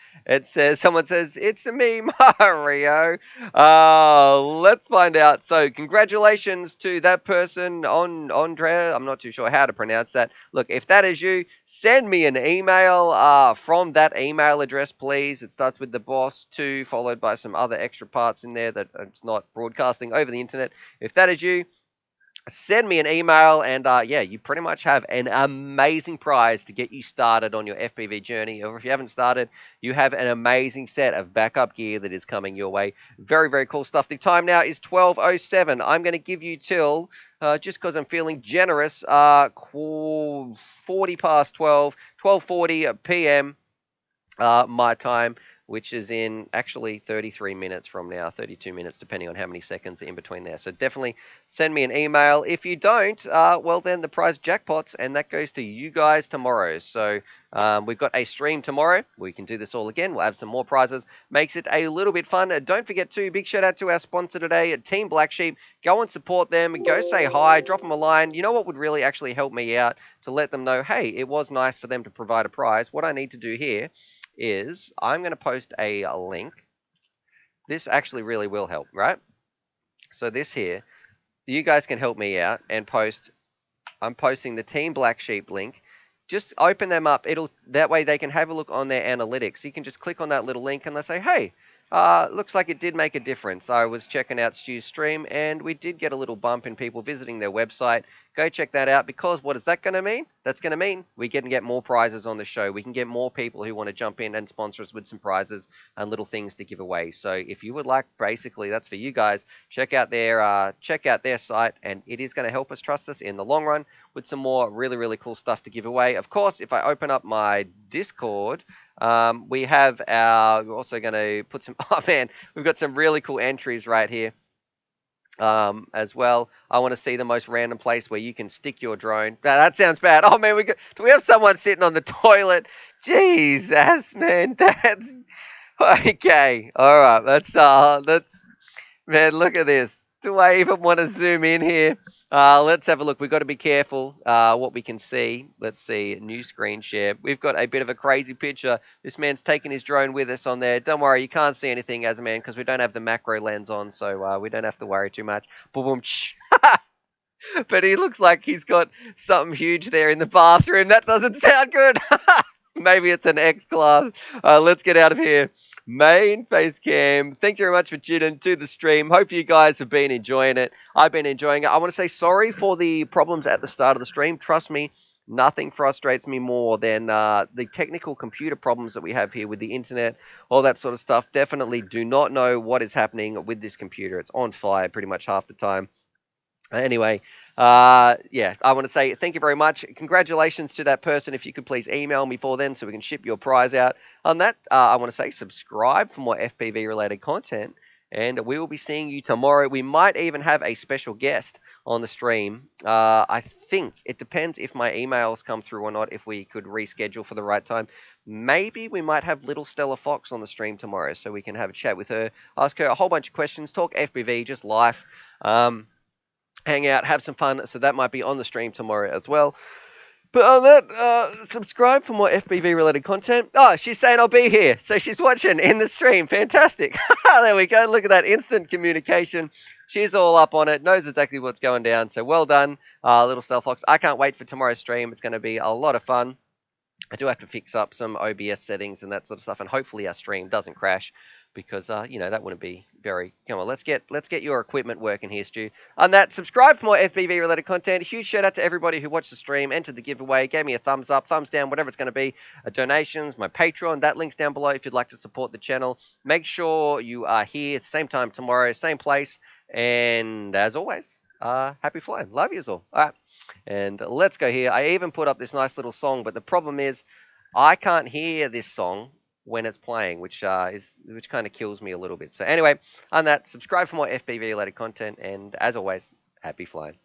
Speaker 1: Someone says, it's me, Mario. Let's find out. So congratulations to that person, Andre. I'm not too sure how to pronounce that. Look, if that is you, send me an email from that email address, please. It starts with the boss 2, followed by some other extra parts in there that it's not broadcasting over the internet. If that is you, send me an email, and yeah, you pretty much have an amazing prize to get you started on your FPV journey. Or if you haven't started, you have an amazing set of backup gear that is coming your way. Very, very cool stuff. The time now is 12:07. I'm going to give you till, just because I'm feeling generous, 40 past 12, 12:40 p.m. My time, which is in actually 33 minutes from now, 32 minutes, depending on how many seconds are in between there. So definitely send me an email. If you don't, well, then the prize jackpots, and that goes to you guys tomorrow. So we've got a stream tomorrow. We can do this all again. We'll have some more prizes. Makes it a little bit fun. Don't forget to, big shout out to our sponsor today, Team Black Sheep. Go and support them. Go say hi. Drop them a line. You know what would really actually help me out? To let them know, hey, it was nice for them to provide a prize. What I need to do here is I'm going to post a link. This actually really will help, right? So this here, you guys can help me out and post. I'm posting the Team Black Sheep link. Just open them up. That way they can have a look on their analytics. You can just click on that little link and let's say, hey, Looks like it did make a difference. I was checking out Stu's stream and we did get a little bump in people visiting their website. Go check that out, because what is that going to mean? That's going to mean we can get more prizes on the show. We can get more people who want to jump in and sponsor us with some prizes and little things to give away. So if you would like, basically, that's for you guys. Check out their site, and it is going to help us, trust us, in the long run with some more really, really cool stuff to give away. Of course, if I open up my Discord, we're also going to put some, oh man, we've got some really cool entries right here as well. I want to see the most random place where you can stick your drone. Now, that sounds bad. Oh man, do we have someone sitting on the toilet? Jesus, man, that's, okay. All right, that's, man, look at this. Do I even want to zoom in here? Let's have a look. We've got to be careful what we can see. Let's see. New screen share. We've got a bit of a crazy picture. This man's taking his drone with us on there. Don't worry, you can't see anything as a man because we don't have the macro lens on, so we don't have to worry too much. Boom, boom, but he looks like he's got something huge there in the bathroom. That doesn't sound good. Maybe it's an X-Class. Let's get out of here. Main face cam. Thanks very much for tuning to the stream. Hope you guys have been enjoying it. I've been enjoying it. I want to say sorry for the problems at the start of the stream. Trust me, nothing frustrates me more than the technical computer problems that we have here with the internet, all that sort of stuff. Definitely do not know what is happening with this computer. It's on fire pretty much half the time. Anyway, yeah, I want to say thank you very much. Congratulations to that person. If you could please email me for then so we can ship your prize out. On that, I want to say subscribe for more FPV related content, and we will be seeing you tomorrow. We might even have a special guest on the stream. I think it depends if my emails come through or not, if we could reschedule for the right time. Maybe we might have little Stella Fox on the stream tomorrow so we can have a chat with her, ask her a whole bunch of questions, talk FPV, just life. Hang out, have some fun. So that might be on the stream tomorrow as well. But on that, subscribe for more FPV related content. Oh, she's saying I'll be here. So she's watching in the stream. Fantastic. There we go. Look at that instant communication. She's all up on it, knows exactly what's going down. So well done, little Stealth Fox. I can't wait for tomorrow's stream. It's going to be a lot of fun. I do have to fix up some OBS settings and that sort of stuff. And hopefully our stream doesn't crash, because you know, that wouldn't be very. Come on, let's get your equipment working here, Stu. On that, subscribe for more FPV related content. Huge shout out to everybody who watched the stream, entered the giveaway, gave me a thumbs up, thumbs down, whatever it's going to be. Donations, my Patreon, that link's down below if you'd like to support the channel. Make sure you are here same time tomorrow, same place, and as always, happy flying. Love yous all. All right, and let's go here. I even put up this nice little song, but the problem is I can't hear this song when it's playing, which kind of kills me a little bit. So anyway, on that, subscribe for more FPV related content, and as always, happy flying.